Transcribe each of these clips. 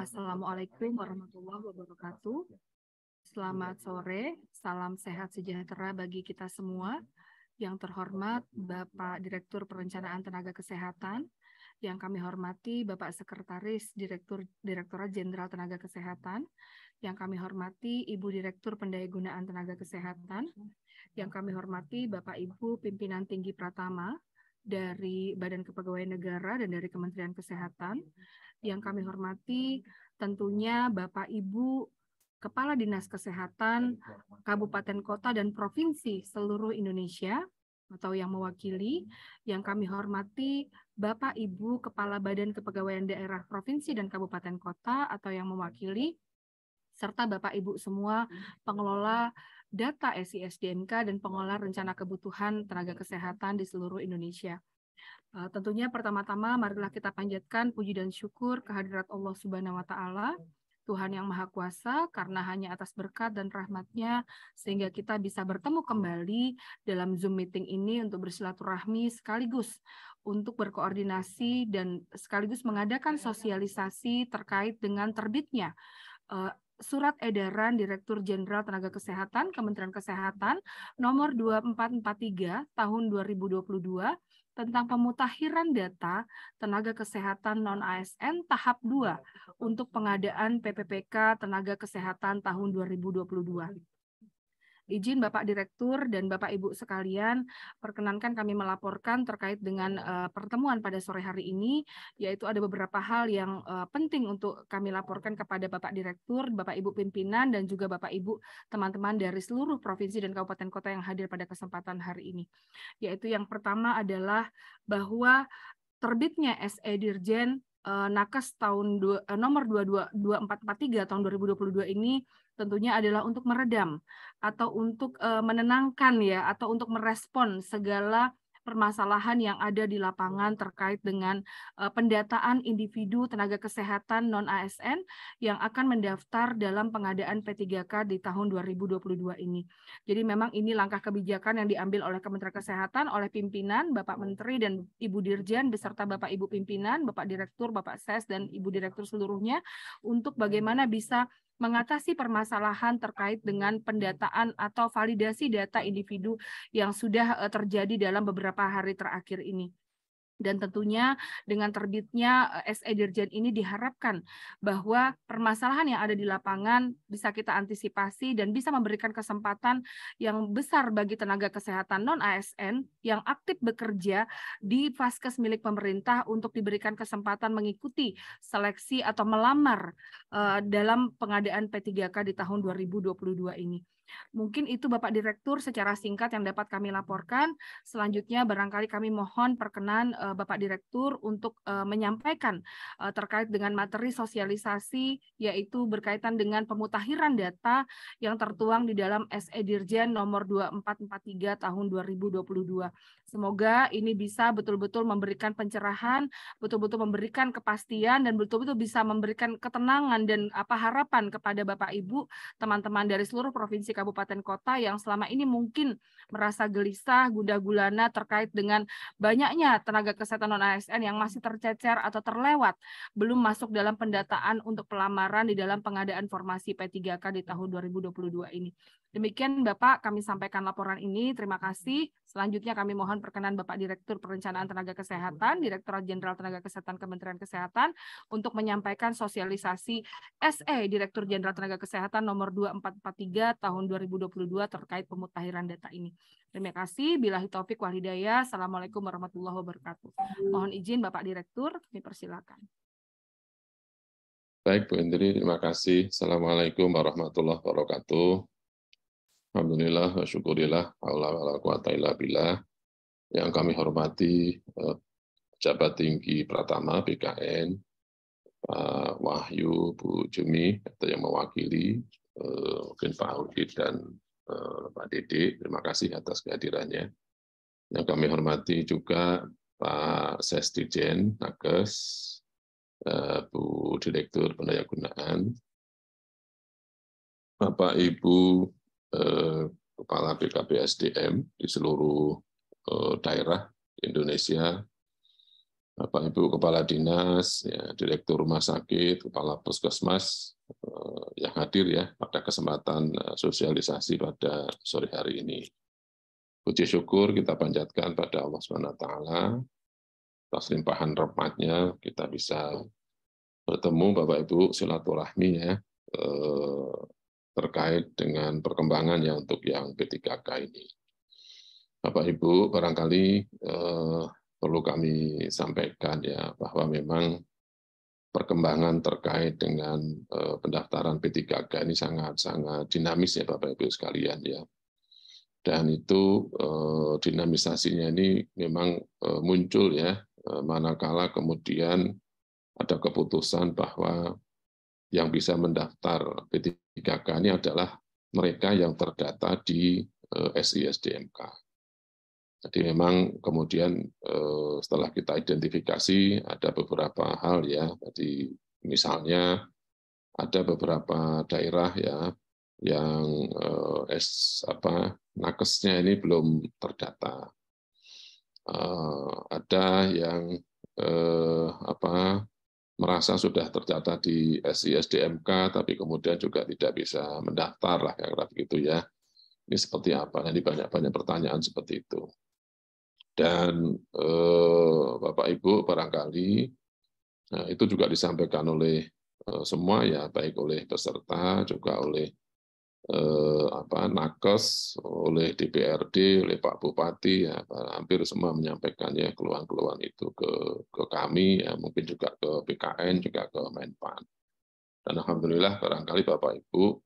Assalamualaikum warahmatullahi wabarakatuh. Selamat sore, salam sehat sejahtera bagi kita semua. Yang terhormat Bapak Direktur Perencanaan Tenaga Kesehatan, yang kami hormati Bapak Sekretaris Direktorat Jenderal Tenaga Kesehatan, yang kami hormati Ibu Direktur Pendayagunaan Tenaga Kesehatan, yang kami hormati Bapak Ibu Pimpinan Tinggi Pratama dari Badan Kepegawaian Negara dan dari Kementerian Kesehatan, yang kami hormati tentunya Bapak Ibu Kepala Dinas Kesehatan, Kabupaten, Kota, dan Provinsi seluruh Indonesia atau yang mewakili, yang kami hormati Bapak Ibu Kepala Badan Kepegawaian Daerah Provinsi dan Kabupaten Kota atau yang mewakili, serta Bapak Ibu semua pengelola data SI/SDMK dan pengelola rencana kebutuhan tenaga kesehatan di seluruh Indonesia. Tentunya pertama-tama marilah kita panjatkan puji dan syukur kehadirat Allah Subhanahu wa Ta'ala, Tuhan yang Maha Kuasa, karena hanya atas berkat dan rahmat-Nya sehingga kita bisa bertemu kembali dalam Zoom meeting ini untuk bersilaturahmi sekaligus untuk berkoordinasi dan sekaligus mengadakan sosialisasi terkait dengan terbitnya Surat Edaran Direktur Jenderal Tenaga Kesehatan Kementerian Kesehatan nomor 2443 tahun 2022 tentang pemutakhiran data tenaga kesehatan non-ASN tahap 2 untuk pengadaan PPPK Tenaga Kesehatan tahun 2022. Izin Bapak Direktur dan Bapak Ibu sekalian, perkenankan kami melaporkan terkait dengan pertemuan pada sore hari ini, yaitu ada beberapa hal yang penting untuk kami laporkan kepada Bapak Direktur, Bapak Ibu pimpinan, dan juga Bapak Ibu teman-teman dari seluruh provinsi dan kabupaten kota yang hadir pada kesempatan hari ini. Yaitu yang pertama adalah bahwa terbitnya SE Dirjen Nakes tahun nomor 2443 tahun 2022 ini tentunya adalah untuk meredam atau untuk menenangkan ya, atau untuk merespon segala permasalahan yang ada di lapangan terkait dengan pendataan individu tenaga kesehatan non-ASN yang akan mendaftar dalam pengadaan P3K di tahun 2022 ini. Jadi memang ini langkah kebijakan yang diambil oleh Kementerian Kesehatan, oleh pimpinan, Bapak Menteri dan Ibu Dirjen, beserta Bapak Ibu pimpinan, Bapak Direktur, Bapak Ses, dan Ibu Direktur seluruhnya untuk bagaimana bisa mengatasi permasalahan terkait dengan pendataan atau validasi data individu yang sudah terjadi dalam beberapa hari terakhir ini. Dan tentunya dengan terbitnya SE Dirjen ini diharapkan bahwa permasalahan yang ada di lapangan bisa kita antisipasi dan bisa memberikan kesempatan yang besar bagi tenaga kesehatan non-ASN yang aktif bekerja di vaskes milik pemerintah untuk diberikan kesempatan mengikuti seleksi atau melamar dalam pengadaan P3K di tahun 2022 ini. Mungkin itu Bapak Direktur secara singkat yang dapat kami laporkan. Selanjutnya barangkali kami mohon perkenan Bapak Direktur untuk menyampaikan terkait dengan materi sosialisasi yaitu berkaitan dengan pemutakhiran data yang tertuang di dalam SE Dirjen nomor 2443 tahun 2022. Semoga ini bisa betul-betul memberikan pencerahan, betul-betul memberikan kepastian dan betul-betul bisa memberikan ketenangan dan harapan kepada Bapak Ibu, teman-teman dari seluruh provinsi kabupaten kota yang selama ini mungkin merasa gelisah, gundah gulana terkait dengan banyaknya tenaga kesehatan non-ASN yang masih tercecer atau terlewat, belum masuk dalam pendataan untuk pelamaran di dalam pengadaan formasi P3K di tahun 2022 ini. Demikian Bapak, kami sampaikan laporan ini. Terima kasih. Selanjutnya kami mohon perkenan Bapak Direktur Perencanaan Tenaga Kesehatan, Direktorat Jenderal Tenaga Kesehatan Kementerian Kesehatan untuk menyampaikan sosialisasi SE Direktur Jenderal Tenaga Kesehatan nomor 2443 tahun 2022 terkait pemutakhiran data ini. Terima kasih. Billahi taufik wal hidayah. Assalamualaikum warahmatullahi wabarakatuh. Mohon izin Bapak Direktur, dipersilakan. Baik Bu Indri, terima kasih. Assalamualaikum warahmatullahi wabarakatuh. Alhamdulillah wa syukurillah wala quwata illa billah. Yang kami hormati Pejabat Tinggi Pratama BKN, Pak Wahyu, Bu Jumi, atau yang mewakili, mungkin Pak Audit dan Pak Dede, terima kasih atas kehadirannya. Yang kami hormati juga Pak Sesdijen Nakes, Bu Direktur Pendayagunaan, Bapak Ibu Kepala BKP SDM di seluruh daerah Indonesia, Bapak Ibu Kepala Dinas, ya, Direktur Rumah Sakit, Kepala Puskesmas yang hadir ya pada kesempatan sosialisasi pada sore hari ini. Puji syukur kita panjatkan pada Allah SWT atas limpahan rahmat-Nya kita bisa bertemu Bapak Ibu silaturahmi ya terkait dengan perkembangan ya untuk yang P3K ini. Bapak Ibu barangkali perlu kami sampaikan ya bahwa memang perkembangan terkait dengan pendaftaran P3K ini sangat-sangat dinamis ya Bapak Ibu sekalian ya. Dan itu dinamisasinya ini memang muncul ya manakala kemudian ada keputusan bahwa yang bisa mendaftar P3K ini adalah mereka yang terdata di SISDMK. Jadi memang kemudian setelah kita identifikasi ada beberapa hal ya. Jadi misalnya ada beberapa daerah ya yang nakesnya ini belum terdata. Ada yang merasa sudah terdata di SISDMK tapi kemudian juga tidak bisa mendaftar lah kayak begitu ya. Ini seperti apa? Jadi banyak pertanyaan seperti itu. Dan Bapak Ibu barangkali itu juga disampaikan oleh semua ya, baik oleh peserta juga oleh nakes, oleh DPRD, oleh Pak Bupati ya, hampir semua menyampaikannya keluhan-keluhan itu ke kami ya, mungkin juga ke PKN juga ke Menpan. Dan alhamdulillah barangkali Bapak Ibu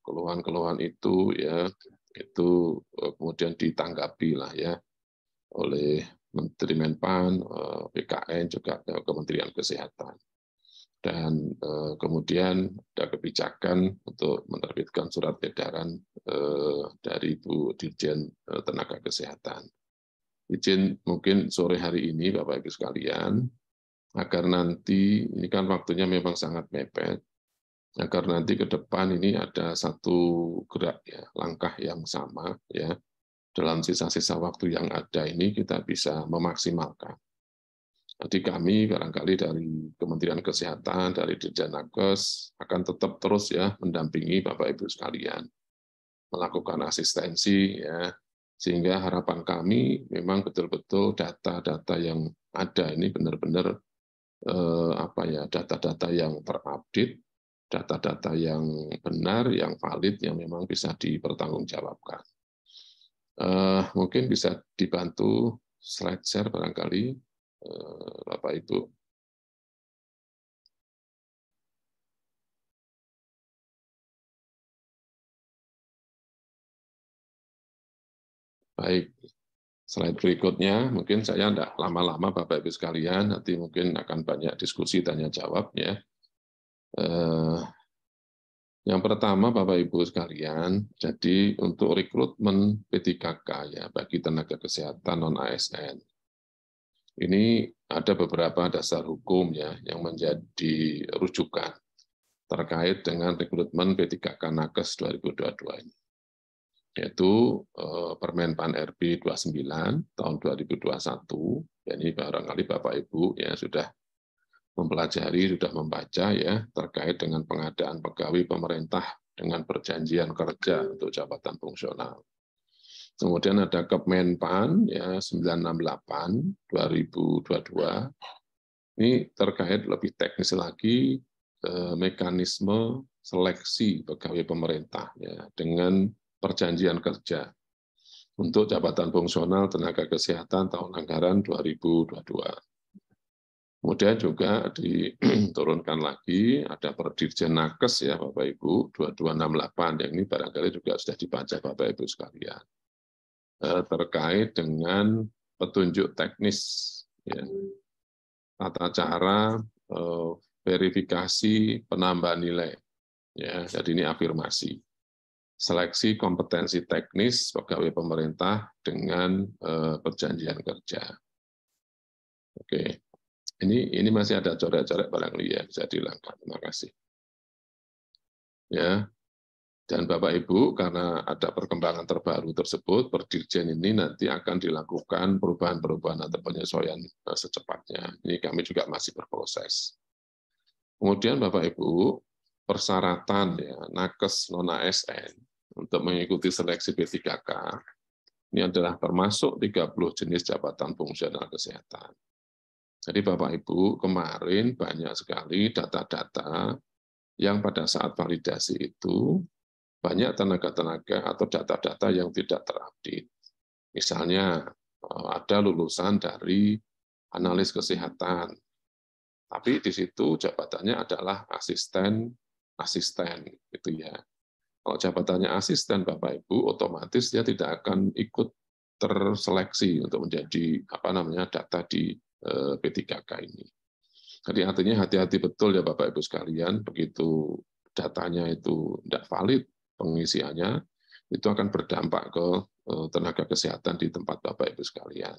keluhan-keluhan itu ya itu kemudian ditanggapi lah ya oleh Menteri Menpan, PKN, juga Kementerian Kesehatan. Dan kemudian ada kebijakan untuk menerbitkan surat edaran dari Bu Dirjen Tenaga Kesehatan. Izin mungkin sore hari ini Bapak Ibu sekalian, agar nanti, ini kan waktunya memang sangat mepet, agar nanti ke depan ini ada satu gerak ya, langkah yang sama ya, dalam sisa-sisa waktu yang ada ini kita bisa memaksimalkan. Jadi kami barangkali dari Kementerian Kesehatan, dari Dirjen Nakes akan tetap terus ya mendampingi Bapak Ibu sekalian, melakukan asistensi ya, sehingga harapan kami memang betul-betul data-data yang ada ini benar-benar data-data yang terupdate, data-data yang benar, yang valid, yang memang bisa dipertanggungjawabkan. Mungkin bisa dibantu slide share barangkali Bapak Ibu. Baik, slide berikutnya mungkin saya tidak lama-lama Bapak Ibu sekalian, nanti mungkin akan banyak diskusi tanya jawab ya. Yang pertama Bapak Ibu sekalian, jadi untuk rekrutmen P3K ya bagi tenaga kesehatan non ASN. Ini ada beberapa dasar hukum ya yang menjadi rujukan terkait dengan rekrutmen P3K Nakes 2022 ini. Yaitu Permenpan RB 29 tahun 2021. Jadi barangkali Bapak Ibu ya sudah mempelajari, sudah membaca ya terkait dengan pengadaan pegawai pemerintah dengan perjanjian kerja untuk jabatan fungsional. Kemudian ada Kemenpan ya 968 2022. Ini terkait lebih teknis lagi mekanisme seleksi pegawai pemerintah ya dengan perjanjian kerja untuk jabatan fungsional tenaga kesehatan tahun anggaran 2022. Kemudian juga diturunkan lagi, ada Perdirjen Nakes ya Bapak Ibu, 2268, yang ini barangkali juga sudah dibaca Bapak Ibu sekalian. Terkait dengan petunjuk teknis, ya, tata cara verifikasi penambahan nilai, ya, jadi ini afirmasi. Seleksi kompetensi teknis pegawai pemerintah dengan perjanjian kerja. Oke. Ini masih ada coret-coret barangkali ya bisa dilangkah. Terima kasih. Ya, Dan Bapak Ibu, karena ada perkembangan terbaru tersebut, per Dirjen ini nanti akan dilakukan perubahan-perubahan atau penyesuaian secepatnya. Ini kami juga masih berproses. Kemudian Bapak Ibu, persyaratan ya nakes non-ASN untuk mengikuti seleksi P3K ini adalah termasuk 30 jenis jabatan fungsional kesehatan. Jadi Bapak Ibu, kemarin banyak sekali data-data yang pada saat validasi itu banyak tenaga-tenaga atau data-data yang tidak terupdate. Misalnya ada lulusan dari analis kesehatan, tapi di situ jabatannya adalah asisten, gitu ya. Kalau jabatannya asisten Bapak Ibu, otomatis dia tidak akan ikut terseleksi untuk menjadi data di P3K ini. Jadi artinya hati-hati betul ya Bapak Ibu sekalian, begitu datanya itu tidak valid pengisiannya, itu akan berdampak ke tenaga kesehatan di tempat Bapak Ibu sekalian.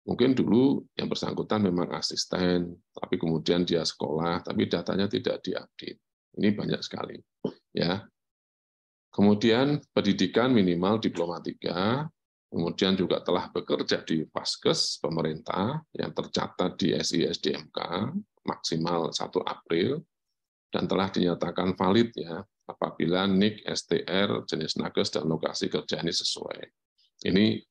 Mungkin dulu yang bersangkutan memang asisten, tapi kemudian dia sekolah, tapi datanya tidak diupdate. Ini banyak sekali. Ya. Kemudian pendidikan minimal diploma 3, kemudian juga telah bekerja di Vaskes pemerintah yang tercatat di SI-SDMK maksimal 1 April dan telah dinyatakan valid ya apabila NIK, STR, jenis nakes dan lokasi kerja ini sesuai. Ini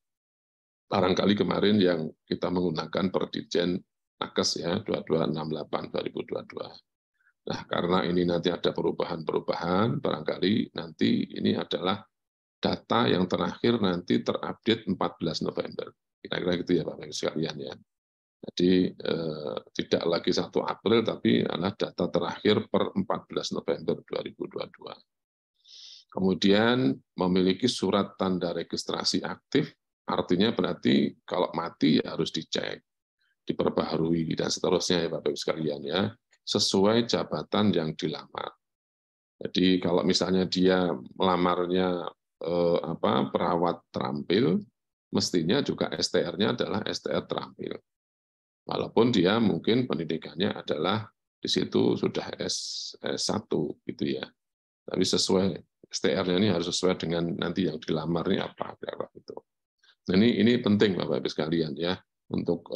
barangkali kemarin yang kita menggunakan per Dirjen Nakes ya 2268/2022. Nah, karena ini nanti ada perubahan-perubahan, barangkali nanti ini adalah data yang terakhir nanti terupdate 14 November. Kira-kira gitu ya Bapak-Ibu sekalian ya. Jadi tidak lagi 1 April, tapi adalah data terakhir per 14 November 2022. Kemudian memiliki surat tanda registrasi aktif, artinya berarti kalau mati ya harus dicek, diperbaharui, dan seterusnya ya Bapak-Ibu sekalian ya, sesuai jabatan yang dilamar. Jadi kalau misalnya dia melamarnya perawat terampil, mestinya juga STR-nya adalah STR terampil. Walaupun dia mungkin pendidikannya adalah di situ sudah S1 gitu ya. Tapi sesuai STR-nya ini harus sesuai dengan nanti yang dilamar ini apa itu. Nah, ini penting Bapak Ibu sekalian ya untuk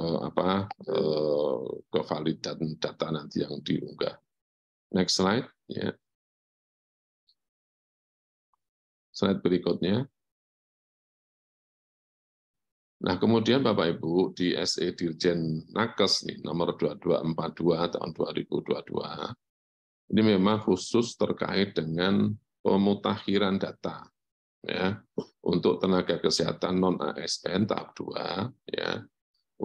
kevalidan data nanti yang diunggah. Next slide ya. Slide berikutnya. Nah, kemudian Bapak Ibu di SE Dirjen Nakes nih nomor 2242 tahun 2022 ini memang khusus terkait dengan pemutakhiran data ya untuk tenaga kesehatan non ASN tahap 2 ya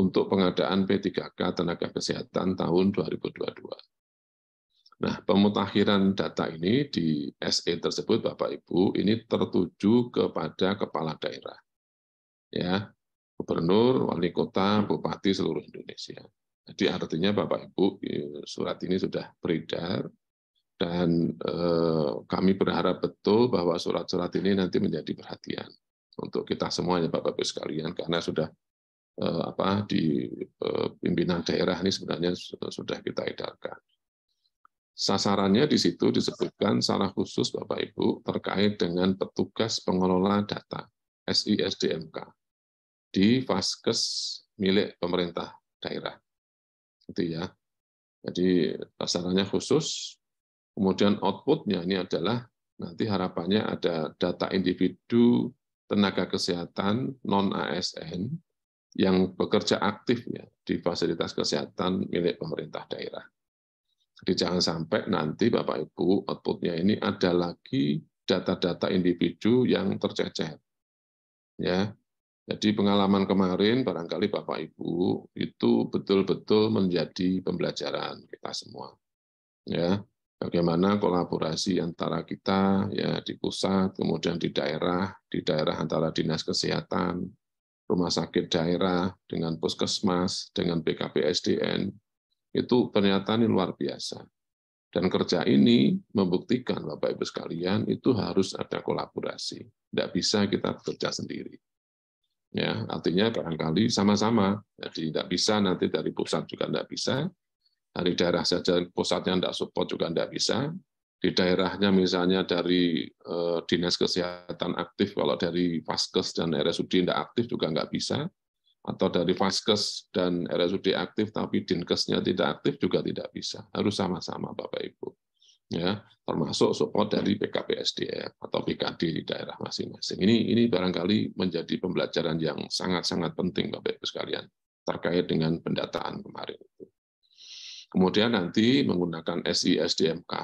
untuk pengadaan P3K tenaga kesehatan tahun 2022. Nah, pemutakhiran data ini di SE tersebut Bapak Ibu ini tertuju kepada kepala daerah ya. Gubernur, wali kota, bupati seluruh Indonesia. Jadi artinya Bapak Ibu surat ini sudah beredar dan kami berharap betul bahwa surat-surat ini nanti menjadi perhatian untuk kita semuanya Bapak Ibu sekalian karena sudah di pimpinan daerah ini sebenarnya sudah kita edarkan. Sasarannya di situ disebutkan secara khusus Bapak Ibu terkait dengan petugas pengelola data SI-SDMK di Vaskes milik pemerintah daerah. Itu ya. Jadi sasarannya khusus. Kemudian output-nya ini adalah nanti harapannya ada data individu tenaga kesehatan non ASN yang bekerja aktif ya di fasilitas kesehatan milik pemerintah daerah. Jadi jangan sampai nanti Bapak Ibu output-nya ini ada lagi data-data individu yang tercecer. Ya. Jadi pengalaman kemarin barangkali Bapak Ibu itu betul-betul menjadi pembelajaran kita semua. Ya, bagaimana kolaborasi antara kita ya di pusat, kemudian di daerah antara dinas kesehatan, rumah sakit daerah dengan puskesmas, dengan BKPSDN itu ternyata ini luar biasa. Dan kerja ini membuktikan Bapak Ibu sekalian itu harus ada kolaborasi. Tidak bisa kita bekerja sendiri. Ya, artinya barangkali sama-sama. Jadi tidak bisa nanti dari pusat juga tidak bisa, dari daerah saja pusatnya tidak support juga tidak bisa. di daerahnya misalnya dari Dinas Kesehatan aktif, kalau dari Vaskes dan RSUD tidak aktif juga nggak bisa, atau dari Vaskes dan RSUD aktif tapi Dinkesnya tidak aktif juga tidak bisa. Harus sama-sama Bapak Ibu. Ya, termasuk support dari PKPSDM atau PKD di daerah masing-masing. Ini barangkali menjadi pembelajaran yang sangat-sangat penting Bapak Ibu sekalian terkait dengan pendataan kemarin itu. Kemudian nanti menggunakan SI-SDMK.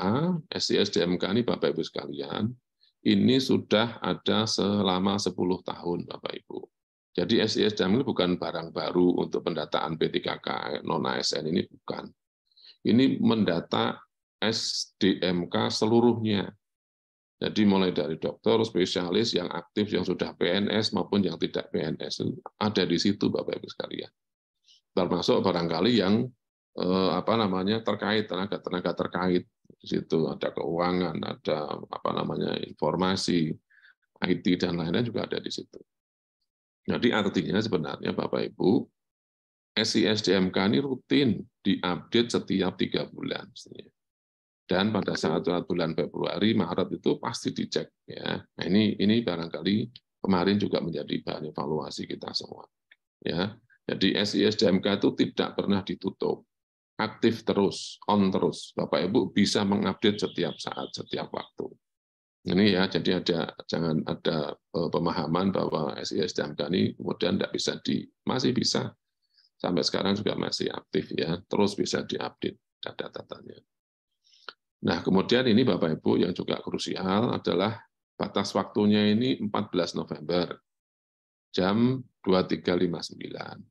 SI-SDMK ini Bapak Ibu sekalian, ini sudah ada selama 10 tahun Bapak Ibu. Jadi SI-SDMK ini bukan barang baru untuk pendataan P3K non-ASN, ini bukan. Ini mendata SDMK seluruhnya. Jadi mulai dari dokter, spesialis yang aktif, yang sudah PNS maupun yang tidak PNS, ada di situ Bapak Ibu sekalian. Termasuk barangkali yang terkait tenaga terkait di situ, ada keuangan, ada informasi, IT dan lain-lain juga ada di situ. Jadi artinya sebenarnya Bapak Ibu, SI-SDMK ini rutin diupdate setiap 3 bulan. Dan pada saat bulan Februari, Maret itu pasti dicek. Ya. Nah, ini barangkali kemarin juga menjadi bahan evaluasi kita semua. Ya. Jadi SI-SDMK itu tidak pernah ditutup. Aktif terus, on terus. Bapak Ibu bisa mengupdate setiap saat, setiap waktu. Ini ya, jadi jangan ada pemahaman bahwa SI-SDMK ini kemudian masih bisa. Sampai sekarang juga masih aktif ya, terus bisa diupdate data-datanya. Nah, kemudian ini Bapak Ibu yang juga krusial adalah batas waktunya ini 14 November, jam 23.59.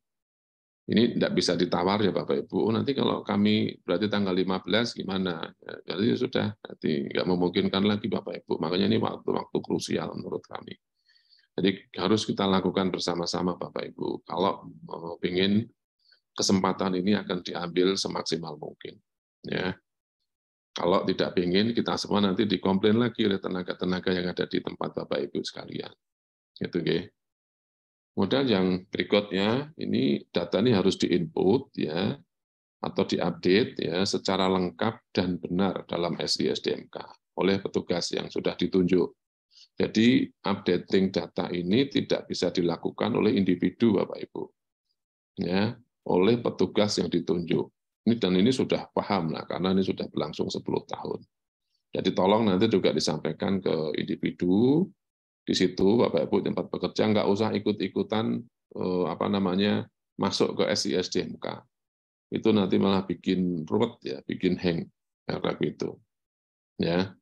Ini tidak bisa ditawar ya Bapak Ibu, nanti kalau kami berarti tanggal 15 gimana? Jadi sudah, nanti nggak memungkinkan lagi Bapak Ibu. Makanya ini waktu-waktu krusial menurut kami. Jadi harus kita lakukan bersama-sama Bapak Ibu. Kalau ingin kesempatan ini akan diambil semaksimal mungkin. Ya. Kalau tidak ingin, kita semua nanti dikomplain lagi oleh tenaga-tenaga yang ada di tempat Bapak Ibu sekalian. Gitu, okay. Kemudian yang berikutnya, ini data ini harus diinput ya, atau diupdate ya secara lengkap dan benar dalam SI-SDMK oleh petugas yang sudah ditunjuk. Jadi updating data ini tidak bisa dilakukan oleh individu Bapak Ibu, ya, oleh petugas yang ditunjuk. Dan ini sudah paham lah, karena ini sudah berlangsung 10 tahun. Jadi tolong nanti juga disampaikan ke individu di situ Bapak Ibu tempat bekerja, nggak usah ikut-ikutan masuk ke SI-SDMK. Itu nanti malah bikin ruwet ya, bikin hang kayak gitu. Ya.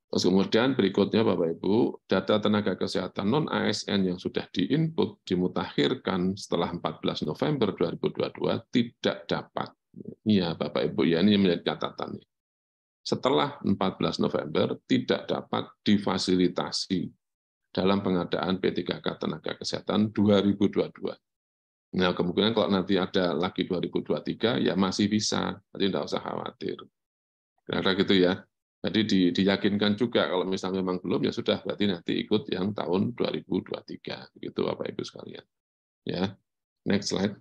Terus kemudian berikutnya Bapak Ibu, data tenaga kesehatan non-ASN yang sudah diinput dimutakhirkan setelah 14 November 2022 tidak dapat. Iya Bapak Ibu, ya ini menjadi catatan. Setelah 14 November tidak dapat difasilitasi dalam pengadaan P3K tenaga kesehatan 2022. Nah, kemungkinan kalau nanti ada lagi 2023, ya masih bisa, jadi tidak usah khawatir. Kira-kira gitu ya. Jadi diyakinkan juga kalau misalnya memang belum, ya sudah, berarti nanti ikut yang tahun 2023. Begitu Bapak Ibu sekalian. Ya, next slide.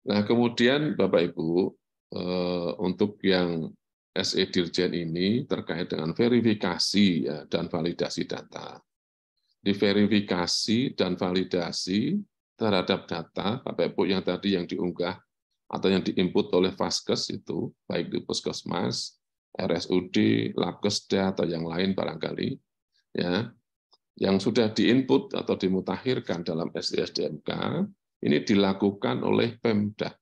Nah, kemudian Bapak Ibu, untuk yang SE Dirjen ini terkait dengan verifikasi ya, dan validasi data. Diverifikasi dan validasi terhadap data Bapak Ibu yang tadi yang diunggah atau yang diinput oleh Vaskes itu, baik di Puskesmas, RSUD, Labkesda atau yang lain barangkali, ya, yang sudah diinput atau dimutakhirkan dalam SI-SDMK ini dilakukan oleh Pemda.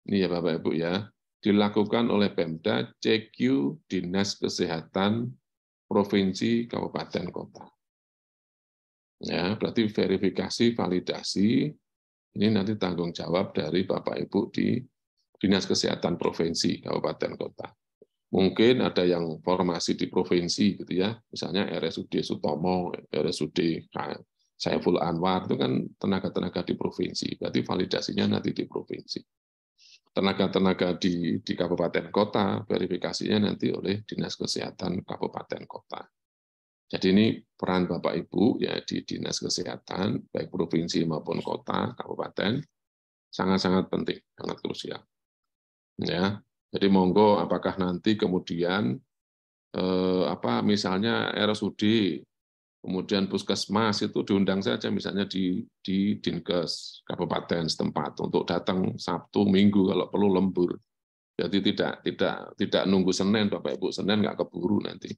Ini ya Bapak Ibu ya, dilakukan oleh Pemda CQ Dinas Kesehatan Provinsi Kabupaten Kota. Ya, berarti verifikasi, validasi ini nanti tanggung jawab dari Bapak Ibu di Dinas Kesehatan Provinsi Kabupaten Kota. Mungkin ada yang formasi di provinsi gitu ya, misalnya RSUD Sutomo, RSUD Saiful Anwar itu kan tenaga-tenaga di provinsi, berarti validasinya nanti di provinsi. Tenaga-tenaga di kabupaten kota, verifikasinya nanti oleh Dinas Kesehatan Kabupaten Kota. Jadi ini peran Bapak Ibu ya di Dinas Kesehatan, baik provinsi maupun kota, kabupaten, sangat-sangat penting, sangat krusial. Ya, jadi monggo apakah nanti kemudian misalnya RSUD, kemudian puskesmas itu diundang saja misalnya di Dinkes kabupaten setempat untuk datang Sabtu, Minggu kalau perlu lembur. Jadi tidak nunggu Senin, Bapak Ibu, Senin nggak keburu nanti.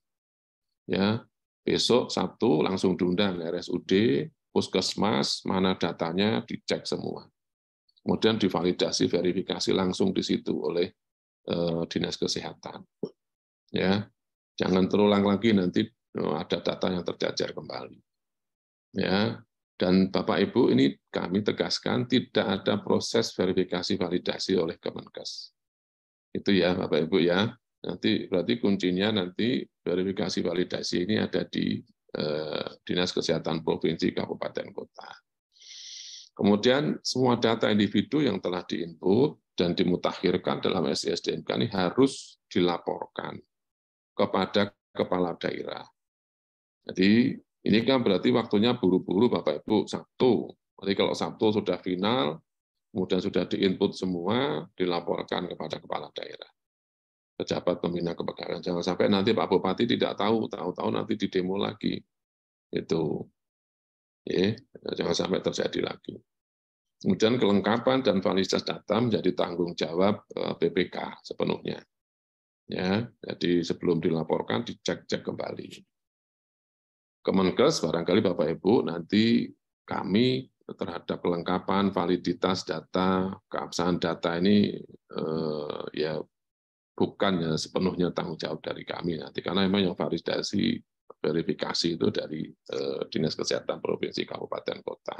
Ya, besok Sabtu langsung diundang RSUD, puskesmas, mana datanya dicek semua. Kemudian divalidasi, verifikasi langsung di situ oleh Dinas Kesehatan. Ya, jangan terulang lagi nanti ada data yang terjajar kembali. Ya, dan Bapak Ibu ini kami tegaskan tidak ada proses verifikasi validasi oleh Kemenkes. Itu ya Bapak Ibu ya. Nanti berarti kuncinya nanti verifikasi validasi ini ada di Dinas Kesehatan Provinsi Kabupaten Kota. Kemudian semua data individu yang telah diinput dan dimutakhirkan dalam SISDMK ini harus dilaporkan kepada kepala daerah. Jadi ini kan berarti waktunya buru-buru Bapak Ibu Sabtu. Jadi kalau Sabtu sudah final, kemudian sudah diinput semua, dilaporkan kepada kepala daerah, pejabat pembina kepegawaian. Jangan sampai nanti Pak Bupati tidak tahu nanti di demo lagi. Itu, jangan sampai terjadi lagi. Kemudian kelengkapan dan validitas data menjadi tanggung jawab BPK sepenuhnya. Ya, jadi sebelum dilaporkan dicek-cek kembali. Kemenkes barangkali Bapak Ibu nanti kami terhadap kelengkapan validitas data, keabsahan data ini ya bukan sepenuhnya tanggung jawab dari kami nanti, karena memang yang validasi verifikasi itu dari Dinas Kesehatan Provinsi Kabupaten Kota.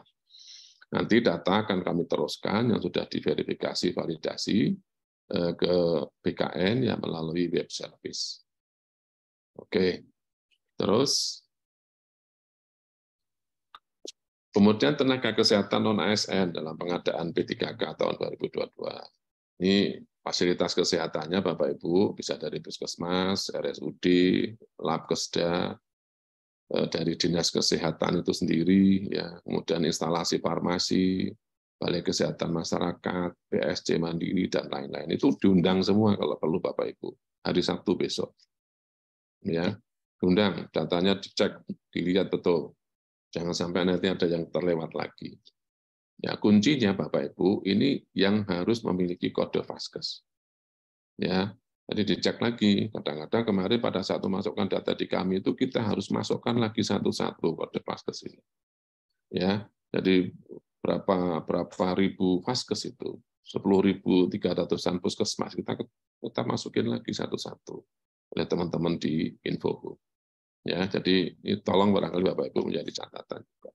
Nanti data akan kami teruskan yang sudah diverifikasi validasi ke BKN ya melalui web service. Oke, terus kemudian tenaga kesehatan non-ASN dalam pengadaan P3K tahun 2022. Ini fasilitas kesehatannya Bapak Ibu bisa dari puskesmas, RSUD, Labkesda, dari Dinas Kesehatan itu sendiri, ya, kemudian instalasi farmasi, Balai Kesehatan Masyarakat, PSC Mandiri, dan lain-lain. Itu diundang semua kalau perlu Bapak Ibu, hari Sabtu besok. Ya, diundang, datanya dicek, dilihat betul. Jangan sampai nanti ada yang terlewat lagi. Ya, kuncinya Bapak Ibu, ini yang harus memiliki kode Vaskes. Ya, jadi dicek lagi. Kadang-kadang kemarin pada saat memasukkan data di kami itu kita harus masukkan lagi satu-satu kode Vaskes ini. Ya, jadi berapa ribu Vaskes itu, 10.300-an puskesmas kita masukin lagi satu-satu oleh teman-teman di Infohub. Ya, jadi ini tolong barangkali Bapak Ibu menjadi catatan juga.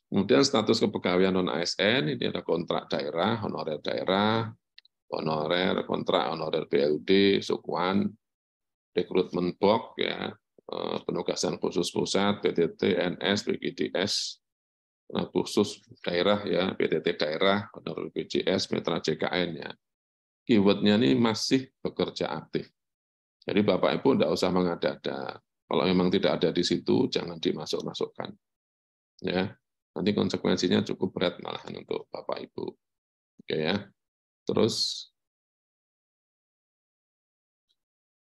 Kemudian status kepegawaian non-ASN, ini ada kontrak daerah, honorer daerah, honorer, kontrak honorer BLD, Sukuan, rekrutmen BOK, ya, penugasan khusus pusat, PTT, NS, BGDS, khusus daerah, ya, PTT daerah, honorer BPJS, Mitra JKN, ya. Keyword-nya ini masih bekerja aktif. Jadi Bapak Ibu tidak usah mengada-ada. Kalau memang tidak ada di situ, jangan dimasuk-masukkan. Ya, nanti konsekuensinya cukup berat malahan untuk Bapak Ibu. Oke ya. Terus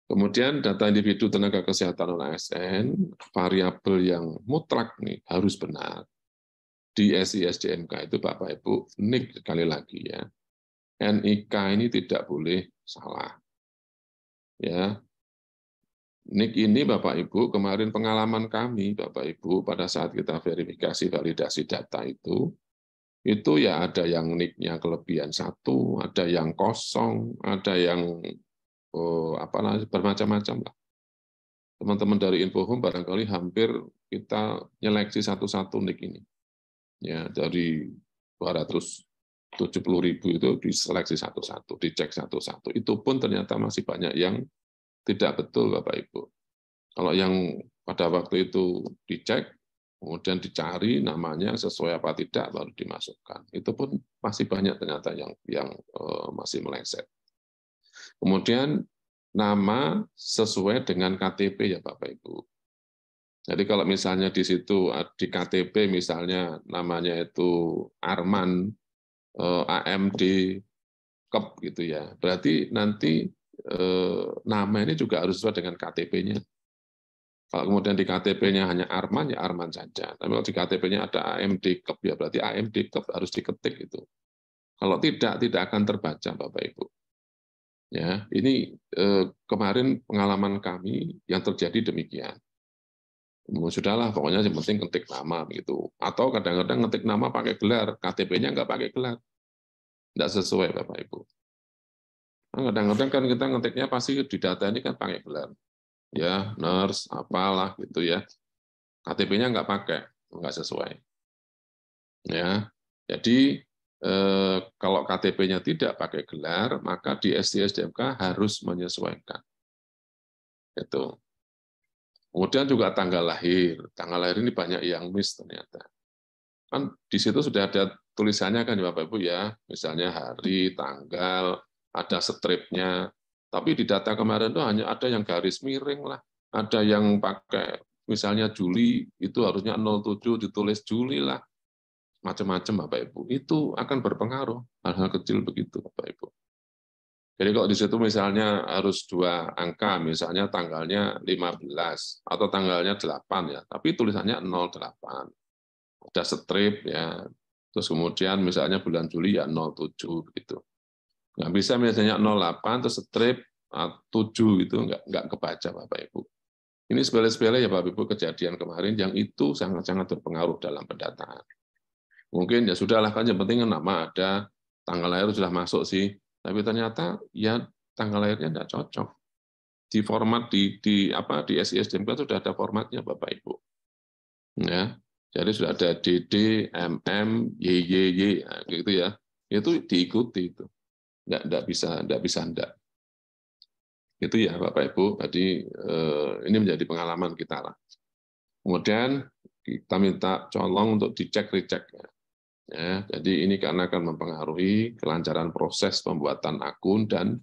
kemudian data individu tenaga kesehatan non-ASN, variabel yang mutlak nih harus benar. Di SISDMK itu Bapak Ibu, NIK sekali lagi ya. NIK ini tidak boleh salah. Ya. NIK ini Bapak Ibu, kemarin pengalaman kami Bapak Ibu pada saat kita verifikasi validasi data itu ya ada yang NIK-nya kelebihan 1, ada yang kosong, ada yang bermacam-macam lah. Teman-teman dari Infohub barangkali hampir kita nyeleksi satu-satu NIK ini. Ya, dari 270.000 itu diseleksi satu-satu, dicek satu-satu. Itu pun ternyata masih banyak yang tidak betul, Bapak Ibu. Kalau yang pada waktu itu dicek, kemudian dicari namanya sesuai apa tidak, baru dimasukkan. Itu pun masih banyak ternyata yang masih meleset. Kemudian nama sesuai dengan KTP ya Bapak Ibu. Jadi kalau misalnya di situ di KTP misalnya namanya itu Arman, AMD, Kep gitu ya. Berarti nanti nama ini juga harus sesuai dengan KTP-nya. Kalau kemudian di KTP-nya hanya Arman, ya Arman saja. Tapi kalau di KTP-nya ada AMD Kep, ya berarti AMD Kep harus diketik itu. Kalau tidak akan terbaca, Bapak Ibu. Ya, ini kemarin pengalaman kami yang terjadi demikian. Sudahlah, pokoknya yang penting ketik nama begitu. Atau kadang-kadang ngetik nama pakai gelar, KTP-nya nggak pakai gelar, nggak sesuai, Bapak Ibu. Kadang-kadang kan kita ngetiknya pasti di data ini kan pakai gelar, ya nurse, apalah gitu ya. KTP-nya nggak pakai, nggak sesuai. Ya, jadi kalau KTP-nya tidak pakai gelar, maka di STSDMK harus menyesuaikan. Itu. Kemudian juga tanggal lahir. Tanggal lahir ini banyak yang miss ternyata. Kan di situ sudah ada tulisannya kan Bapak Ibu ya, misalnya hari, tanggal, ada stripnya. Tapi di data kemarin itu hanya ada yang garis miring lah, ada yang pakai misalnya Juli itu harusnya 07 ditulis Juli lah, macam-macam Bapak Ibu. Itu akan berpengaruh hal-hal kecil begitu Bapak Ibu. Jadi kalau di situ misalnya harus 2 angka, misalnya tanggalnya 15 atau tanggalnya 8 ya, tapi tulisannya 08. Ada strip ya. Terus kemudian misalnya bulan Juli ya 07 gitu. Nggak bisa misalnya 08 terus strip 7 itu nggak kebaca Bapak Ibu. Ini sepele-sepele ya Bapak Ibu kejadian kemarin yang itu sangat-sangat berpengaruh dalam pendataan. Mungkin ya sudahlah kan yang penting nama ada, tanggal lahir sudah masuk sih. Tapi ternyata ya tanggal lahirnya nggak cocok. Di format di SISDMK sudah ada formatnya Bapak Ibu. Ya. Jadi sudah ada DD, MM, YYY, nah, gitu ya. Itu diikuti itu. Nggak bisa enggak. Itu ya Bapak Ibu. Jadi ini menjadi pengalaman kita lah. Kemudian kita minta colong untuk dicek recheck. Ya, jadi ini karena akan mempengaruhi kelancaran proses pembuatan akun dan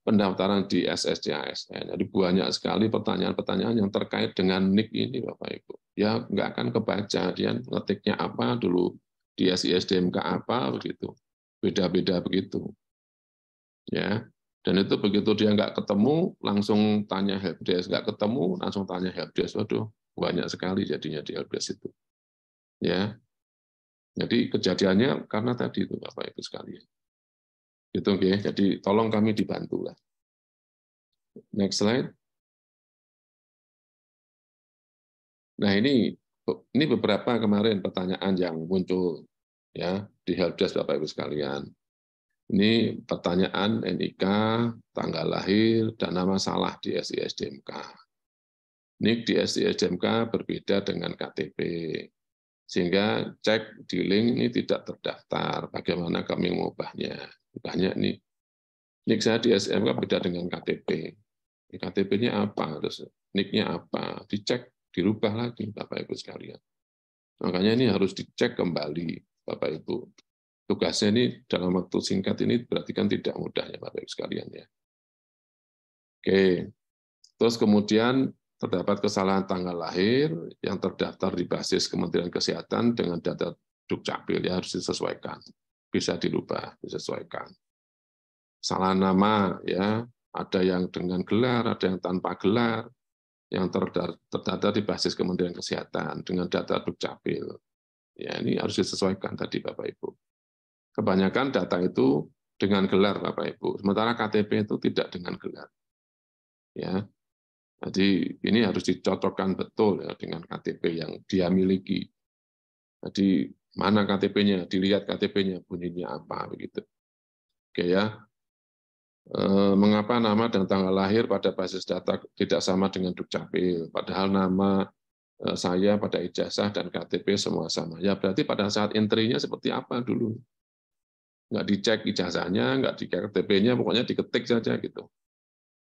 pendaftaran di SSC-ASN. Jadi banyak sekali pertanyaan-pertanyaan yang terkait dengan NIK ini, Bapak Ibu. Ya nggak akan kebaca, dia ngetiknya apa dulu, di SISDMK apa, begitu. Beda-beda begitu. Ya, dan itu begitu dia nggak ketemu, langsung tanya helpdesk. Nggak ketemu, langsung tanya helpdesk. Waduh, banyak sekali jadinya di helpdesk itu. Ya, jadi kejadiannya karena tadi itu Bapak Ibu sekalian. Itu okay. Jadi tolong kami dibantu lah. Next slide. Nah ini beberapa kemarin pertanyaan yang muncul ya di helpdesk Bapak Ibu sekalian. Ini pertanyaan NIK, tanggal lahir, dan nama salah di SISDMK. NIK di SISDMK berbeda dengan KTP. Sehingga cek di link ini tidak terdaftar. Bagaimana kami mengubahnya? Banyak nih. NIK saya di SISDMK beda dengan KTP. KTP-nya apa? Terus NIK-nya apa? Dicek, dirubah lagi, Bapak Ibu sekalian. Makanya ini harus dicek kembali, Bapak Ibu. Tugasnya ini dalam waktu singkat ini berarti kan tidak mudah ya Bapak Ibu sekalian ya. Oke. Terus kemudian terdapat kesalahan tanggal lahir yang terdaftar di basis Kementerian Kesehatan dengan data Dukcapil ya harus disesuaikan. Bisa dirubah, disesuaikan. Salah nama ya, ada yang dengan gelar, ada yang tanpa gelar, yang terdata di basis Kementerian Kesehatan dengan data Dukcapil. Ya, ini harus disesuaikan tadi Bapak Ibu. Kebanyakan data itu dengan gelar Bapak Ibu, sementara KTP itu tidak dengan gelar. Ya. Jadi ini harus dicocokkan betul ya dengan KTP yang dia miliki. Jadi mana KTP-nya, dilihat KTP-nya bunyinya apa begitu. Oke ya. Mengapa nama dan tanggal lahir pada basis data tidak sama dengan Dukcapil, padahal nama saya pada ijazah dan KTP semua sama. Ya berarti pada saat entry-nya seperti apa dulu. Nggak dicek ijazahnya, nggak dicek KTP-nya, pokoknya diketik saja gitu.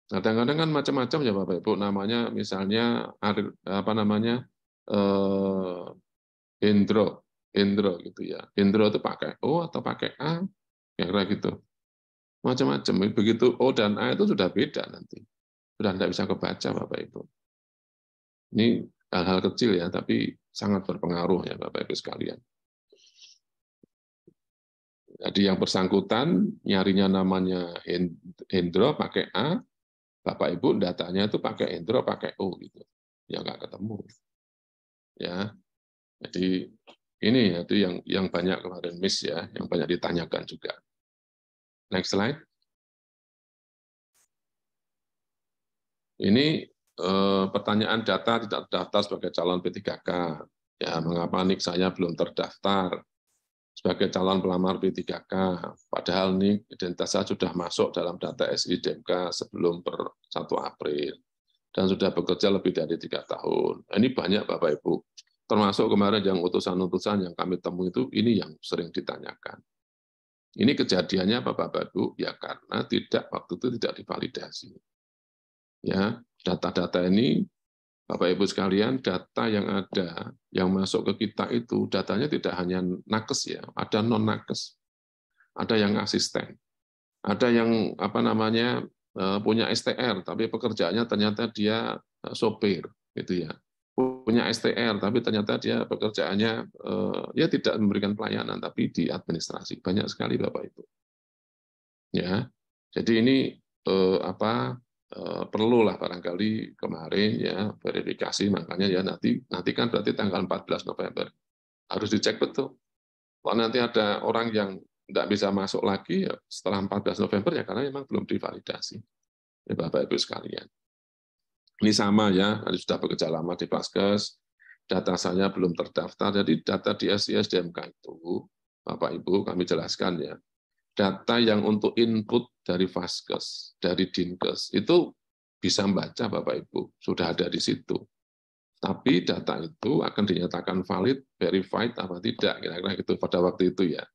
Kadang-kadang kan macam-macam ya Bapak Ibu, namanya misalnya apa namanya Hendro gitu ya. Hendro itu pakai O atau pakai A, kira-kira gitu. Macam-macam. Begitu O dan A itu sudah beda nanti. Sudah tidak bisa kebaca Bapak Ibu. Ini hal-hal kecil ya, tapi sangat berpengaruh ya Bapak Ibu sekalian. Jadi yang bersangkutan nyarinya namanya Hendro pakai A, Bapak Ibu datanya itu pakai Hendro pakai O gitu. Ya nggak ketemu. Ya. Jadi ini itu yang banyak kemarin miss ya, yang banyak ditanyakan juga. Next slide. Ini pertanyaan data tidak terdaftar sebagai calon P3K. Ya, mengapa nik saya belum terdaftar sebagai calon pelamar P3K, padahal nik identitas saya sudah masuk dalam data SI-DMK sebelum per 1 April, dan sudah bekerja lebih dari 3 tahun. Nah, ini banyak Bapak Ibu, termasuk kemarin yang utusan-utusan yang kami temui itu, ini yang sering ditanyakan. Ini kejadiannya apa Bapak Ibu? Ya karena waktu itu tidak divalidasi. Ya, data-data ini Bapak Ibu sekalian, data yang ada, yang masuk ke kita itu, datanya tidak hanya nakes ya, ada non-nakes, ada yang asisten, ada yang punya STR, tapi pekerjaannya ternyata dia sopir, gitu ya. Punya STR, tapi ternyata dia pekerjaannya ya tidak memberikan pelayanan, tapi di administrasi. Banyak sekali Bapak Ibu. Ya, jadi ini perlulah barangkali kemarin ya verifikasi, makanya ya nanti kan berarti tanggal 14 November harus dicek betul. Kalau nanti ada orang yang tidak bisa masuk lagi ya setelah 14 November ya karena memang belum divalidasi. Ya, Bapak Ibu sekalian. Ini sama ya, tadi sudah bekerja lama di Vaskes, data saya belum terdaftar, jadi data di SI-DMK itu Bapak Ibu kami jelaskan ya. Data yang untuk input dari Vaskes, dari Dinkes, itu bisa membaca Bapak Ibu, sudah ada di situ. Tapi data itu akan dinyatakan valid, verified, apa tidak, kira-kira itu pada waktu itu ya.